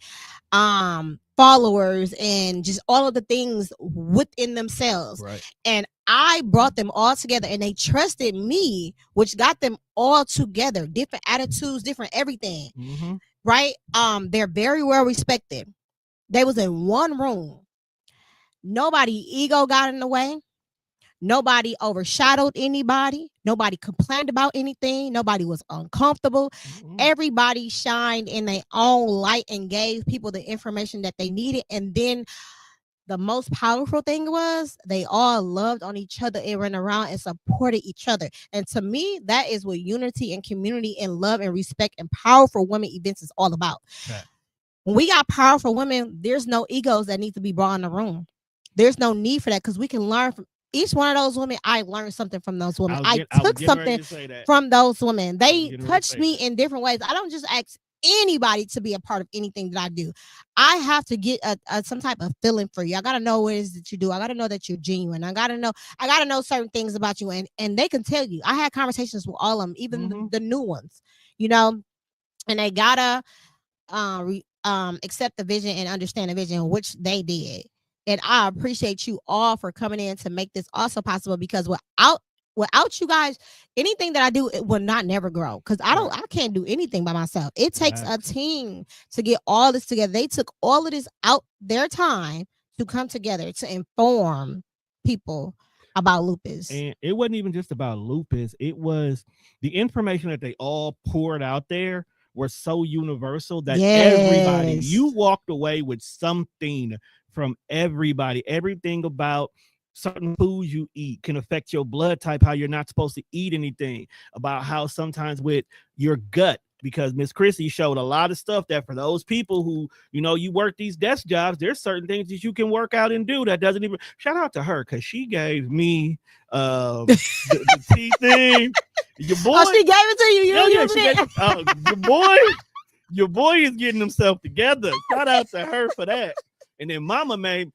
followers and just all of the things within themselves. Right. And I brought them all together and they trusted me, which got them all together. Different attitudes, different everything. Right? They're very well respected. They was in one room. Nobody ego got in the way. Nobody overshadowed anybody. Nobody complained about anything. Nobody was uncomfortable. Everybody shined in their own light and gave people the information that they needed. And then the most powerful thing was they all loved on each other and ran around and supported each other. And to me, that is what unity and community and love and respect and powerful women events is all about. Okay. When we got powerful women, there's no egos that need to be brought in the room. There's no need for that, because we can learn from each one of those women. I learned something from those women. I took something from those women. They touched me in different ways. I don't just ask anybody to be a part of anything that I do. I have to get some type of feeling for you. I gotta know what it is that you do. I gotta know that you're genuine. I gotta know certain things about you, and they can tell you. I had conversations with all of them, even the new ones, and they gotta accept the vision and understand the vision, which they did. And I appreciate you all for coming in to make this also possible, because without you guys, anything that I do, it will not never grow, because I can't do anything by myself. It takes a team to get all this together. They took all of this out their time to come together to inform people about lupus. And it wasn't even just about lupus. It was the information that they all poured out there were so universal that everybody, you walked away with something from everybody. Everything about certain foods you eat can affect your blood type, how you're not supposed to eat anything, about how sometimes with your gut, because Miss Chrissy showed a lot of stuff that for those people who, you work these desk jobs, there's certain things that you can work out and do that doesn't even, shout out to her, because she gave me the tea thing. Your boy, oh, she gave it to you. Your boy is getting himself together. Shout out to her for that. And then Mama made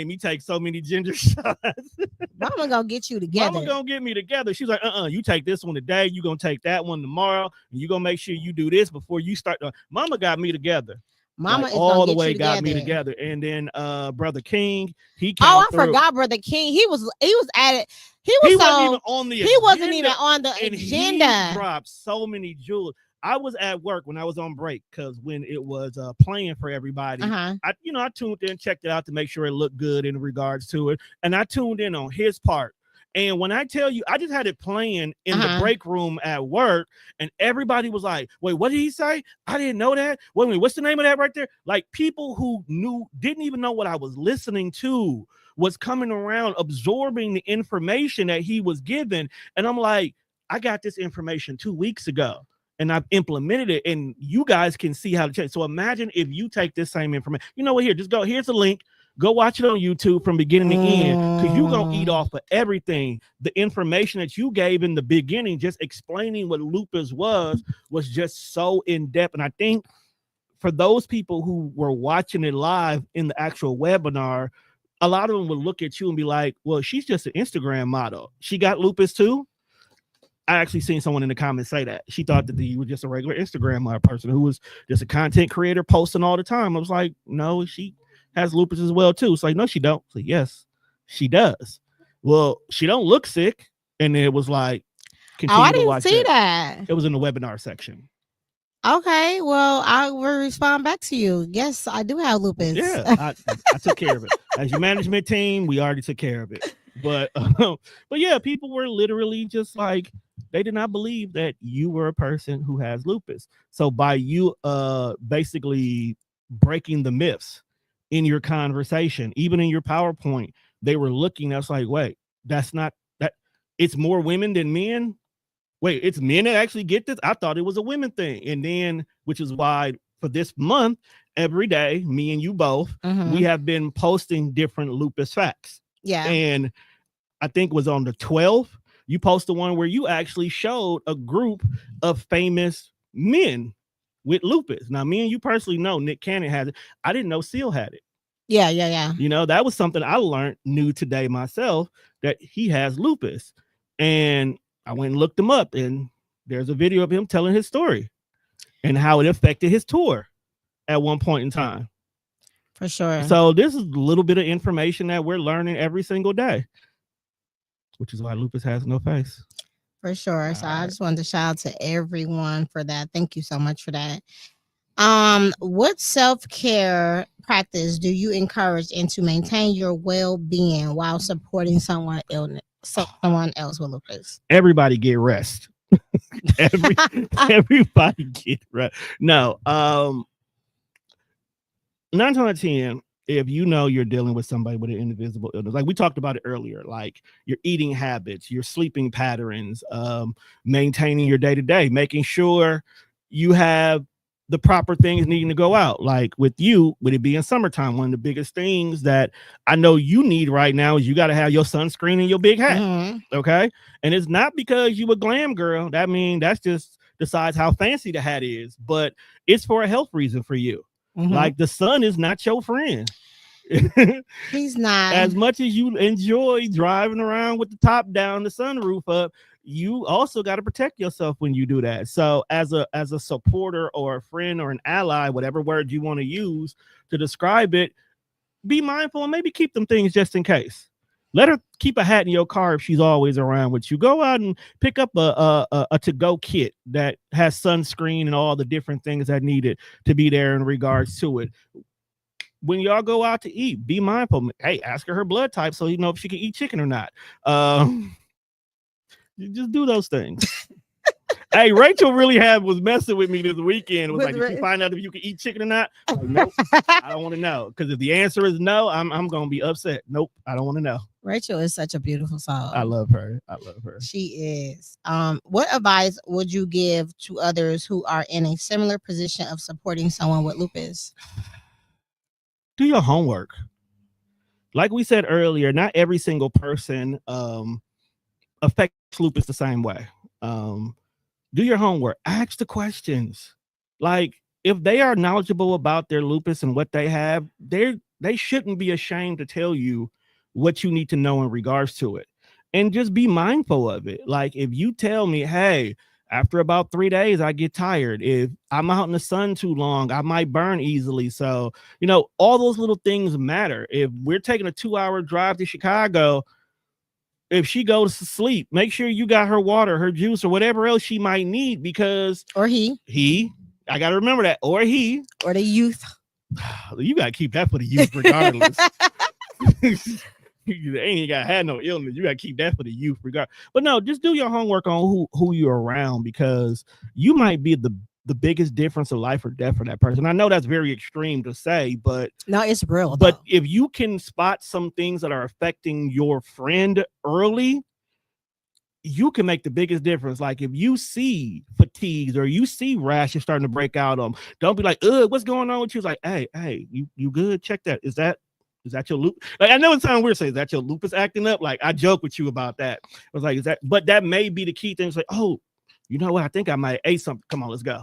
me take so many ginger shots. Mama gonna get you together. Mama gonna get me together. She's like, you take this one today. You gonna take that one tomorrow. And you gonna make sure you do this before you start. Mama got me together. Mama is all the way got me together. And then Brother King, he came I forgot Brother King. He was at it. He wasn't even on the agenda. He wasn't even on the agenda. He dropped so many jewels. I was at work when I was on break, because when it was playing for everybody, I tuned in, checked it out to make sure it looked good in regards to it. And I tuned in on his part. And when I tell you, I just had it playing in the break room at work, and everybody was like, wait, what did he say? I didn't know that. Wait, what's the name of that right there? Like, people who didn't even know what I was listening to was coming around, absorbing the information that he was given. And I'm like, I got this information 2 weeks ago, and I've implemented it, and you guys can see how to change. So imagine if you take this same information. You know what? Here, just go. Here's a link. Go watch it on YouTube from beginning to end, because you're going to eat off of everything. The information that you gave in the beginning, just explaining what lupus was just so in-depth. And I think for those people who were watching it live in the actual webinar, a lot of them would look at you and be like, well, she's just an Instagram model. She got lupus too? I actually seen someone in the comments say that. She thought that you were just a regular Instagram person who was just a content creator posting all the time. I was like, no, she has lupus as well too. It's like, no, she don't. So yes, she does. Well, she don't look sick. And it was like, I didn't see that. It was in the webinar section. Okay, well, I will respond back to you. Yes, I do have lupus. Yeah, I took care of it. As your management team, we already took care of it. But yeah, people were literally just like, they did not believe that you were a person who has lupus. So by you basically breaking the myths in your conversation, even in your PowerPoint, they were looking, that's like, wait, that's not that. It's more women than men. Wait, it's men that actually get this? I thought it was a women thing. And then, which is why for this month, every day, me and you both, we have been posting different lupus facts. Yeah. And I think it was on the 12th, you posted one where you actually showed a group of famous men with lupus. Now, me and you personally know Nick Cannon has it. I didn't know Seal had it. Yeah. You know, that was something I learned new today myself, that he has lupus. And I went and looked him up, and there's a video of him telling his story and how it affected his tour at one point in time. For sure. So this is a little bit of information that we're learning every single day, which is why lupus has no face. For sure. So I just wanted to shout out to everyone for that. Thank you so much for that. What self-care practice do you encourage and to maintain your well-being while supporting someone else with lupus? Everybody get rest. Everybody get rest. No, 9 times out of 10, if you know you're dealing with somebody with an invisible illness, like we talked about it earlier, like your eating habits, your sleeping patterns, maintaining your day-to-day, making sure you have the proper things needing to go out. Like with you, with it being summertime, one of the biggest things that I know you need right now is you got to have your sunscreen and your big hat. Okay. And it's not because you a glam girl. That's just decides how fancy the hat is, but it's for a health reason for you. Like the sun is not your friend. He's not. As much as you enjoy driving around with the top down, the sunroof up, you also got to protect yourself when you do that. So as a supporter or a friend or an ally, whatever word you want to use to describe it, be mindful and maybe keep them things just in case. Let her keep a hat in your car if she's always around with you. Go out and pick up a to-go kit that has sunscreen and all the different things that needed to be there in regards to it. When y'all go out to eat, be mindful. Hey, ask her blood type so you know if she can eat chicken or not. You just do those things. Hey, Rachel really was messing with me this weekend. It was like, did you find out if you can eat chicken or not? Like, nope, I don't want to know. Because if the answer is no, I'm going to be upset. Nope, I don't want to know. Rachel is such a beautiful soul. I love her. She is. What advice would you give to others who are in a similar position of supporting someone with lupus? Do your homework. Like we said earlier, not every single person affects lupus the same way. Do your homework. Ask the questions. Like, if they are knowledgeable about their lupus and what they have, they shouldn't be ashamed to tell you what you need to know in regards to it. And just be mindful of it. Like, if you tell me, hey, after about 3 days, I get tired. If I'm out in the sun too long, I might burn easily. So, all those little things matter. If we're taking a 2-hour drive to Chicago, if she goes to sleep, make sure you got her water, her juice, or whatever else she might need, because I got to remember that, or the youth. You got to keep that for the youth regardless. You ain't got had no illness. You got to keep that for the youth, regard. But no, just do your homework on who you're around, because you might be the biggest difference of life or death for that person. I know that's very extreme to say, but no, it's real. But though. if you can spot some things that are affecting your friend early, you can make the biggest difference. Like if you see fatigues or you see rashes starting to break out on them, don't be like, what's going on with you? It's like, hey, you good? Check that. Is that your lupus? Like, I know it sounds weird to say, is that your lupus acting up? Like, I joke with you about that. I was like, is that? But that may be the key thing. It's like, oh, you know what? I think I might ate something. Come on, let's go.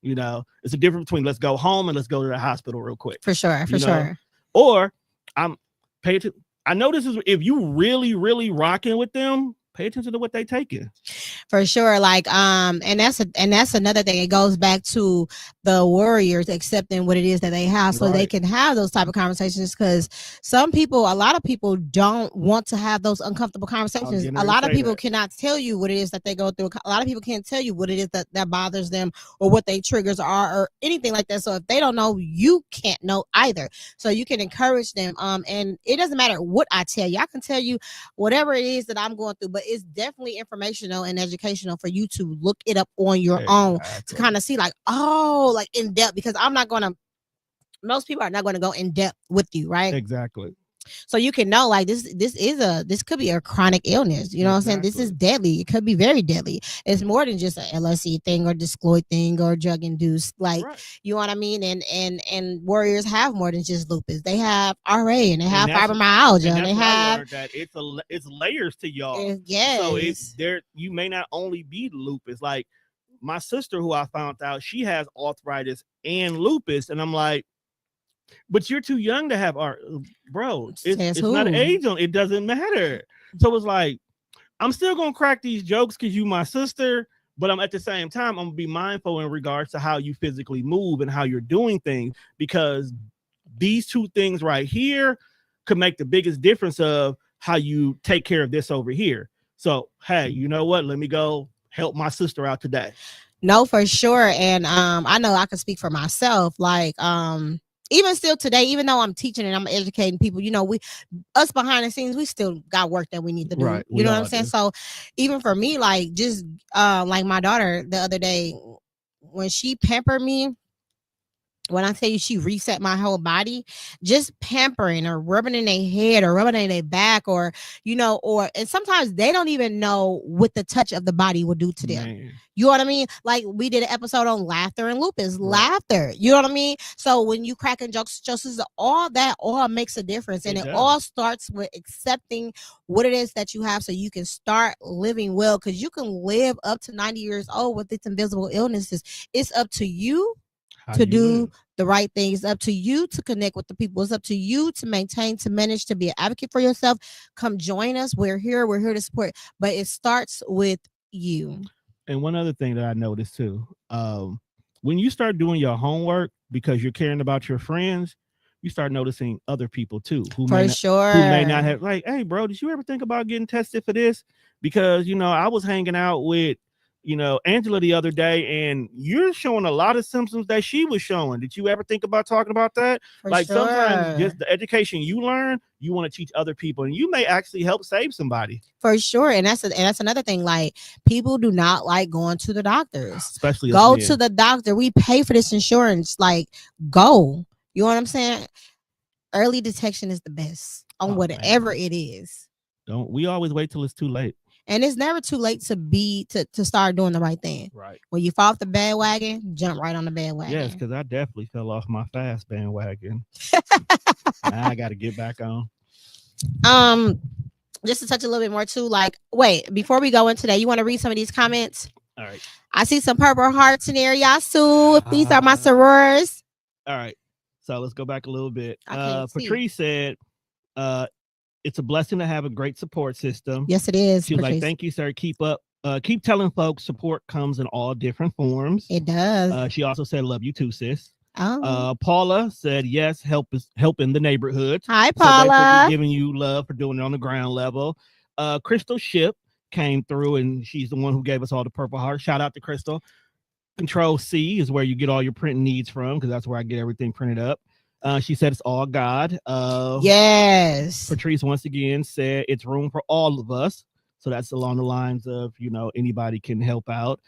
You know, it's a difference between let's go home and let's go to the hospital real quick. For sure. Or I'm pay attention. I know this is if you really, really rocking with them, pay attention to what they taking. For sure. Like, and that's another thing. It goes back to the warriors accepting what it is that they have, so they can have those type of conversations. Because a lot of people don't want to have those uncomfortable conversations. A lot of people cannot tell you what it is that they go through. A lot of people can't tell you what it is that bothers them or what their triggers are or anything like that. So if they don't know, you can't know either. So you can encourage them. And it doesn't matter what I tell you. I can tell you whatever it is that I'm going through, but it's definitely informational and educational for you to look it up on your own to kind of see like in depth, because most people are not going to go in depth with you, right? Exactly. So you can know like this could be a chronic illness. You know what I'm saying? This is deadly. It could be very deadly. It's more than just a LSD thing or discloid thing or drug induced. Like, you know what I mean? And warriors have more than just lupus. They have RA and they have fibromyalgia. And they have that it's layers to y'all. Yes. So it's there. You may not only be lupus. Like my sister, who I found out, she has arthritis and lupus, and I'm like, but you're too young to have art, bro. It's not age on. It doesn't matter. So it's like, I'm still gonna crack these jokes because you my sister, but I'm at the same time, I'm gonna be mindful in regards to how you physically move and how you're doing things, because these two things right here could make the biggest difference of how you take care of this over here. So hey, you know what? Let me go help my sister out today. No, for sure. And I know I can speak for myself. Like even still today, even though I'm teaching and I'm educating people, you know, us behind the scenes, we still got work that we need to do. Right. You know what I'm saying? So even for me, like just like my daughter the other day, when she pampered me, when I tell you she reset my whole body, just pampering or rubbing in their head or rubbing in their back, or, you know, and sometimes they don't even know what the touch of the body will do to them. Man. You know what I mean? Like we did an episode on laughter and lupus, laughter. You know what I mean? So when you cracking jokes, all that all makes a difference. And it all starts with accepting what it is that you have, so you can start living well, because you can live up to 90 years old with its invisible illnesses. It's up to you to do the right things. Up to you to connect with the people. It's up to you to maintain, to manage, to be an advocate for yourself. Come join us. We're here to support, but it starts with you. And one other thing that I noticed too, when you start doing your homework because you're caring about your friends, you start noticing other people too who may not have, like, hey bro, did you ever think about getting tested for this? Because, you know, I was hanging out with, you know, Angela the other day, and you're showing a lot of symptoms that she was showing. Did you ever think about talking about that? Sometimes just the education you learn, you want to teach other people, and you may actually help save somebody. For sure. And that's another thing. Like, people do not like going to the doctors. Especially go to the doctor. We pay for this insurance. Like, go. You know what I'm saying? Early detection is the best on whatever it is. We always wait till it's too late. And it's never too late to start doing the right thing. Right. When you fall off the bandwagon, jump right on the bandwagon. Yes, because I definitely fell off my fast bandwagon. Now I got to get back on. Just to touch a little bit more too. Like, wait, before we go in today, you want to read some of these comments? All right. I see some purple hearts in there, Yasu. If these are my sorors. All right. So let's go back a little bit. Patrice said, it's a blessing to have a great support system. Yes, it is. She was like, thank you, sir. Keep telling folks support comes in all different forms. It does. She also said, love you too, sis. Oh. Paula said, yes, help in the neighborhood. Hi, Paula. So giving you love for doing it on the ground level. Crystal Ship came through, and she's the one who gave us all the purple heart. Shout out to Crystal. Control C is where you get all your printing needs from, because that's where I get everything printed up. She said it's all God. Yes. Patrice once again said it's room for all of us. So that's along the lines of, anybody can help out.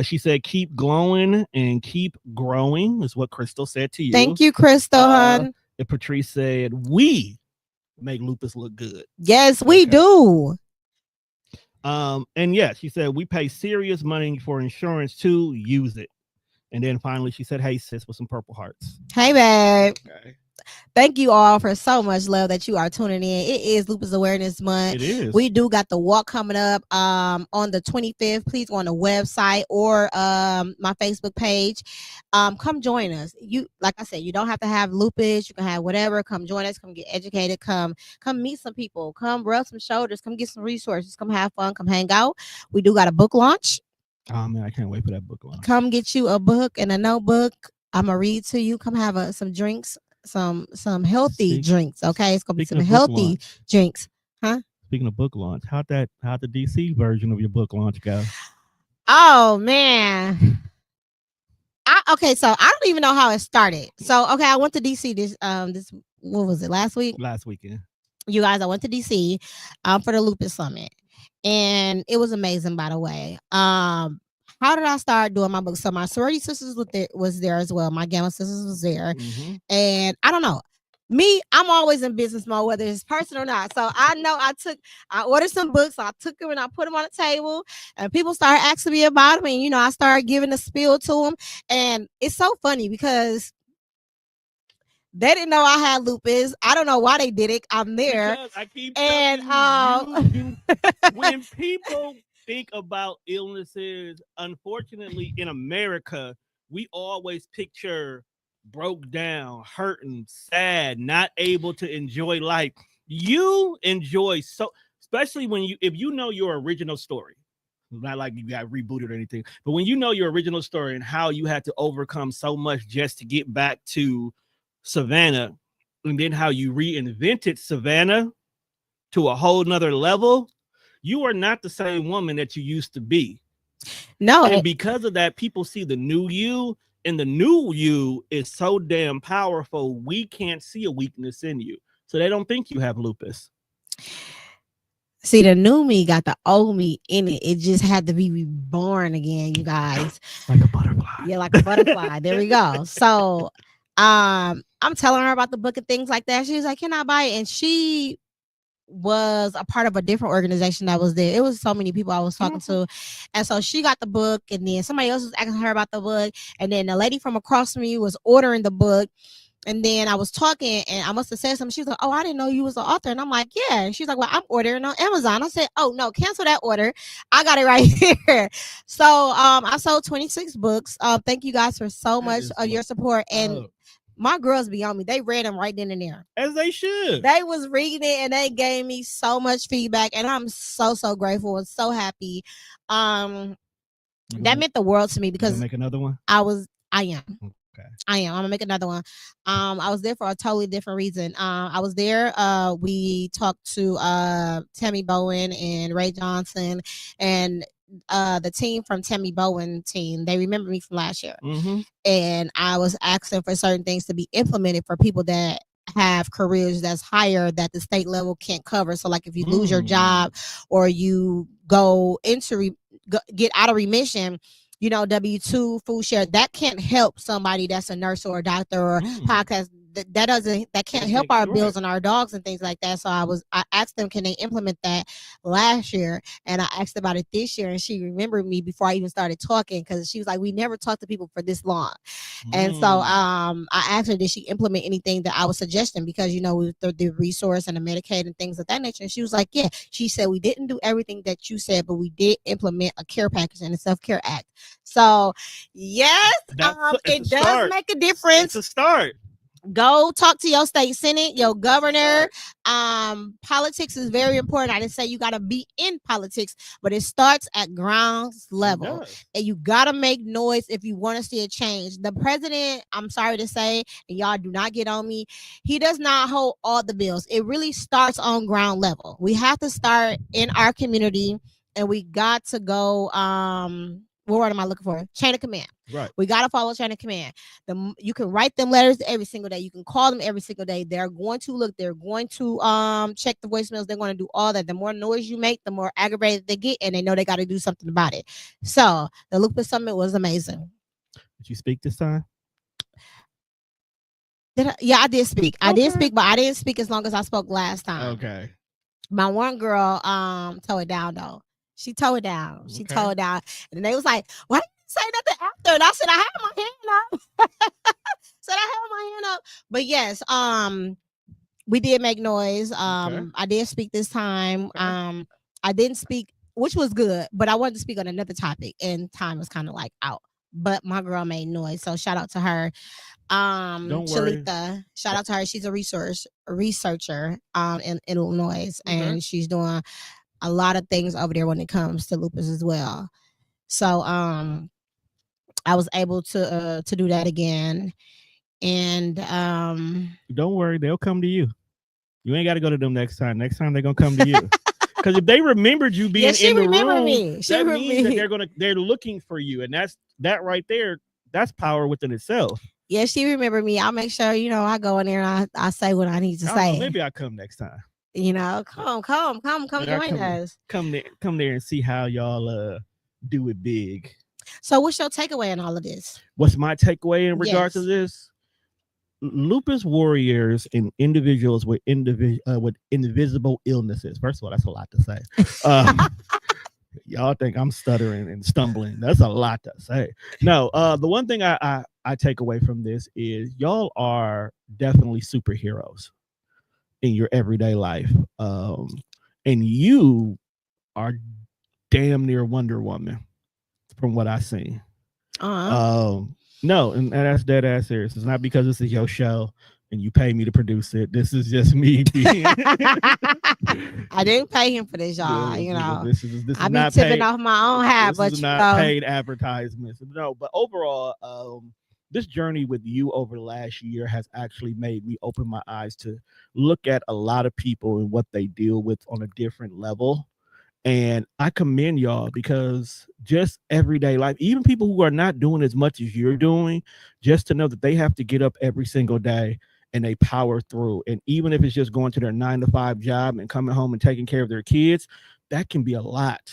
She said, keep glowing and keep growing is what Crystal said to you. Thank you, Crystal, hon. And Patrice said, we make Lupus look good. Yes, we do. And yeah, she said, we pay serious money for insurance to use it. And then finally she said, hey, sis, with some purple hearts. Hey, babe. Okay. Thank you all for so much love that you are tuning in. It is Lupus Awareness Month. It is. We do got the walk coming up on the 25th. Please go on the website or my Facebook page. Come join us. You, like I said, you don't have to have lupus. You can have whatever. Come join us. Come get educated. Come meet some people. Come rub some shoulders. Come get some resources. Come have fun. Come hang out. We do got a book launch. Oh man, I can't wait for that book launch. Come get you a book and a notebook. I'm gonna read to you. Come have some drinks. Some healthy drinks. Okay, it's gonna be some healthy drinks, huh? Speaking of book launch, how'd the DC version of your book launch go? Oh man, okay, so I don't even know how it started. So okay, I went to DC this what was it, last week? Last weekend. You guys, I went to DC for the Lupus Summit, and it was amazing. By the way, how did I start doing my book? So my sorority sisters was there as well. My Gamma sisters was there. Mm-hmm. And I don't know. Me, I'm always in business mode, whether it's person or not. So I know I ordered some books. I took them and I put them on the table. And people started asking me about them. And, I started giving a spiel to them. And it's so funny because they didn't know I had lupus. I don't know why they did it. I'm there. Because I keep telling you, when people think about illnesses, unfortunately in America, we always picture broke down, hurting, sad, not able to enjoy life. You enjoy especially if you know your original story. Not like you got rebooted or anything, but when you know your original story and how you had to overcome so much just to get back to Savannah, and then how you reinvented Savannah to a whole nother level, you are not the same woman that you used to be. No. And because of that, people see the new you, and the new you is so damn powerful, we can't see a weakness in you. So they don't think you have lupus. See, the new me got the old me in it. It just had to be reborn again, you guys. Like a butterfly. Yeah, like a butterfly. There we go. So I'm telling her about the book and things like that. She was like, can I buy it? And she was a part of a different organization that was there. It was so many people I was talking to. And so she got the book, and then somebody else was asking her about the book. And then the lady from across from me was ordering the book. And then I was talking, and I must have said something. She was like, oh, I didn't know you was an author. And I'm like, yeah. And she's like, well, I'm ordering on Amazon. I said, oh, no, cancel that order. I got it right here. So I sold 26 books. Thank you guys for so much of your support. And my girls be on me. They read them right then and there. As they should. They was reading it, and they gave me so much feedback. And I'm so, so grateful and so happy. That meant the world to me because make another one. I am. Okay. I am. I'm gonna make another one. I was there for a totally different reason. I was there. We talked to Tammy Bowen and Ray Johnson and the team from Tammy Bowen team. They remember me from last year. Mm-hmm. And I was asking for certain things to be implemented for people that have careers that's higher that the state level can't cover. So like if you lose your job or you go into get out of remission, W-2 food share, that can't help somebody that's a nurse or a doctor or podcast. That can't help our bills and our dogs and things like that. So I asked them, can they implement that last year? And I asked about it this year, and she remembered me before I even started talking, because she was like, we never talked to people for this long. And so I asked her, did she implement anything that I was suggesting? Because the resource and the Medicaid and things of that nature. And she was like, yeah. She said, we didn't do everything that you said, but we did implement a care package and a self-care act. So yes, it does make a difference. It's a start. Go talk to your state senate, your governor. Politics is very important. I didn't say you got to be in politics, but it starts at ground level. And you got to make noise if you want to see a change. The president, I'm sorry to say, and y'all do not get on me, he does not hold all the bills. It really starts on ground level. We have to start in our community, and we got to go what word am I looking for? Chain of command. Right. We gotta follow chain of command. You can write them letters every single day. You can call them every single day. They're going to look. They're going to check the voicemails. They're going to do all that. The more noise you make, the more aggravated they get, and they know they got to do something about it. So the Lupus Summit was amazing. Did you speak this time? Yeah, I did speak. I did Okay. speak, but I didn't speak as long as I spoke last time. Okay. My one girl tore it down though. She tore it down. She Okay. tore it down. And they was like, why didn't you say nothing after? And I said, I had my hand up. said I had my hand up. But yes, we did make noise. Okay. I did speak this time. Okay. I didn't speak, which was good, but I wanted to speak on another topic and time was kind of like out. But my girl made noise. So shout out to her. Don't worry. Shalita, shout out to her. She's a researcher in Illinois, Okay. and she's doing a lot of things over there when it comes to lupus as well. So I was able to do that again. And don't worry, they'll come to you. You ain't got to go to them next time. Next time they're gonna come to you. Because if they remembered you being in the room, that means that they're looking for you, and that right there. That's power within itself. Yeah, she remembered me. I'll make sure I go in there and I say what I need to say. Maybe I'll come next time. Come join us. Come there and see how y'all do it big. So, what's your takeaway in all of this? What's my takeaway in regard to this? Lupus warriors and individuals with invisible illnesses. First of all, that's a lot to say. Y'all think I'm stuttering and stumbling. That's a lot to say. No, the one thing I take away from this is y'all are definitely superheroes in your everyday life. And you are damn near Wonder Woman from what I've seen. No, and that's dead ass serious. It's not because this is your show and you pay me to produce it. This is just me being I didn't pay him for this, y'all. This is I be not tipping paid, off my own hat, this is not paid advertisements. No, but overall, this journey with you over the last year has actually made me open my eyes to look at a lot of people and what they deal with on a different level. And I commend y'all because just everyday life, even people who are not doing as much as you're doing, just to know that they have to get up every single day and they power through. And even if it's just going to their 9-to-5 job and coming home and taking care of their kids, that can be a lot.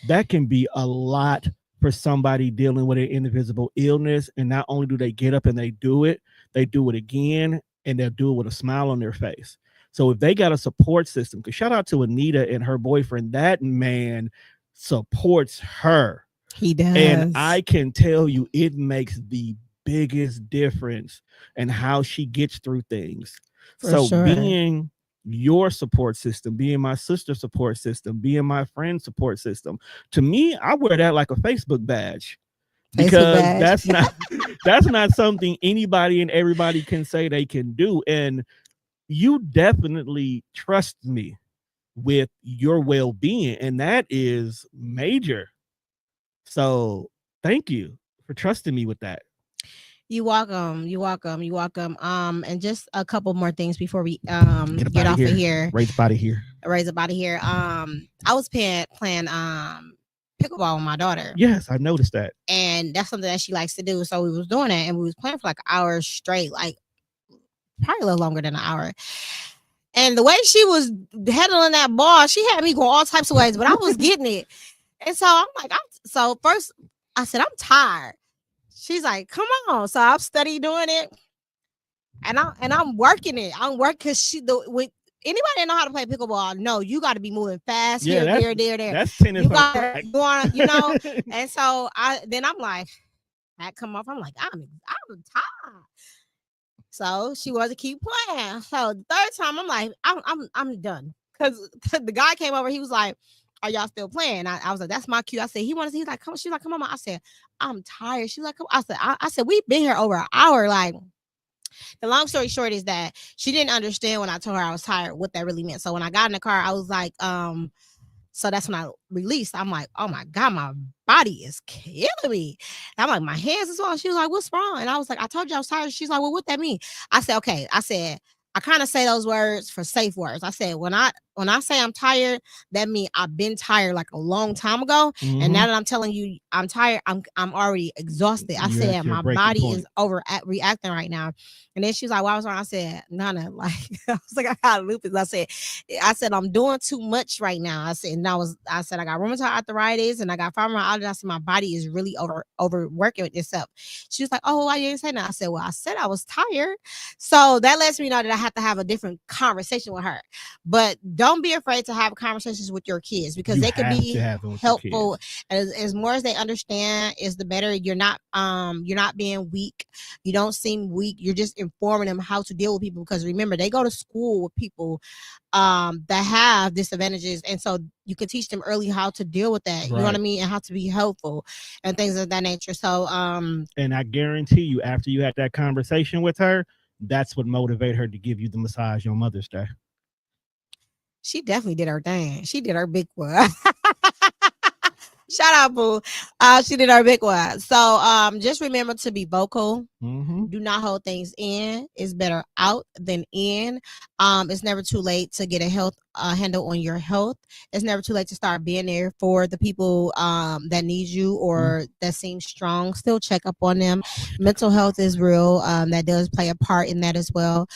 That can be a lot for somebody dealing with an invisible illness. And not only do they get up and they do it again, and they'll do it with a smile on their face. So if they got a support system, because shout out to Anita and her boyfriend, that man supports her. He does. And I can tell you it makes the biggest difference in how she gets through things. Being your support system, being my sister's support system, being my friend's support system, to me, I wear that like a Facebook badge. Because that's not something anybody and everybody can say they can do. And you definitely trust me with your well-being, and that is major. So thank you for trusting me with that. You're welcome. And just a couple more things before we get off of here. Raise up out of here. I was playing pickleball with my daughter. Yes, I noticed that. And that's something that she likes to do. So we was doing that and we was playing for like hours straight, like probably a little longer than an hour. And the way she was handling that ball, she had me going all types of ways, but I was getting it. And so I'm like, so first I said, I'm tired. She's like, come on. So I'm steady doing it. And I'm working it. I'm working because with anybody that know how to play pickleball, no, you got to be moving fast here, there. That's tennis. You got, And so I'm like, that come off. I'm like, I'm tired. So she wanted to keep playing. So the third time, I'm like, I'm done. Because the guy came over, he was like, are y'all still playing? I was like, that's my cue. I said, he's like, come. She's like, come on. I said, I'm tired. She's like, come. I said, we've been here over an hour. Like, the long story short is that she didn't understand when I told her I was tired, what that really meant. So when I got in the car, I was like, so that's when I released. I'm like, oh my God, my body is killing me. And I'm like, my hands is on. She was like, what's wrong? And I was like, I told you I was tired. She's like, well, what that mean? I said, okay. I said, I kind of say those words for safe words. I said, when I when I say I'm tired, that means I've been tired like a long time ago. And now that I'm telling you I'm tired, I'm already exhausted. I You're said at your my breaking body point. is reacting right now. And then she was like, "Why was wrong?" I said, "Nana, like I was like, I got lupus." I said I'm doing too much right now. I said I got rheumatoid arthritis and I got fibromyalgia. I said my body is really overworking with itself. She was like, "Oh, why you didn't say that?" I said, "Well, I said I was tired." So that lets me know that I have to have a different conversation with her. But don't be afraid to have conversations with your kids because You they can have to be have them with your helpful. kids. As more as they understand, is the better. You're not being weak. You don't seem weak. You're just informing them how to deal with people because remember they go to school with people that have disadvantages, and so you can teach them early how to deal with that. You know what I Right. mean, and how to be helpful and things of that nature. So And I guarantee you, after you had that conversation with her, that's what motivated her to give you the massage on Mother's Day. she definitely did her thing. She did her big one. Shout out, boo. She did her big one. So just remember to be vocal. Do not hold things in. It's better out than in. It's never too late to get a health handle on your health. It's never too late to start being there for the people that need you or that seem strong. Still check up on them. Mental health is real. That does play a part in that as well.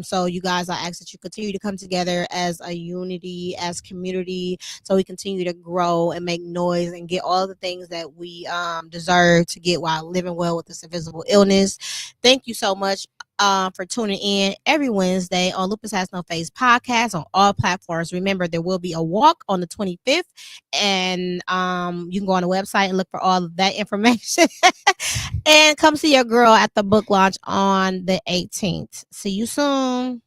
So you guys, I ask that you continue to come together as a unity, as community, so we continue to grow and make noise and get all the things that we deserve to get while living well with this invisible illness. Thank you so much for tuning in every Wednesday on Lupus Has No Face podcast on all platforms. Remember, there will be a walk on the 25th, and you can go on the website and look for all of that information. And come see your girl at the book launch on the 18th. See you soon.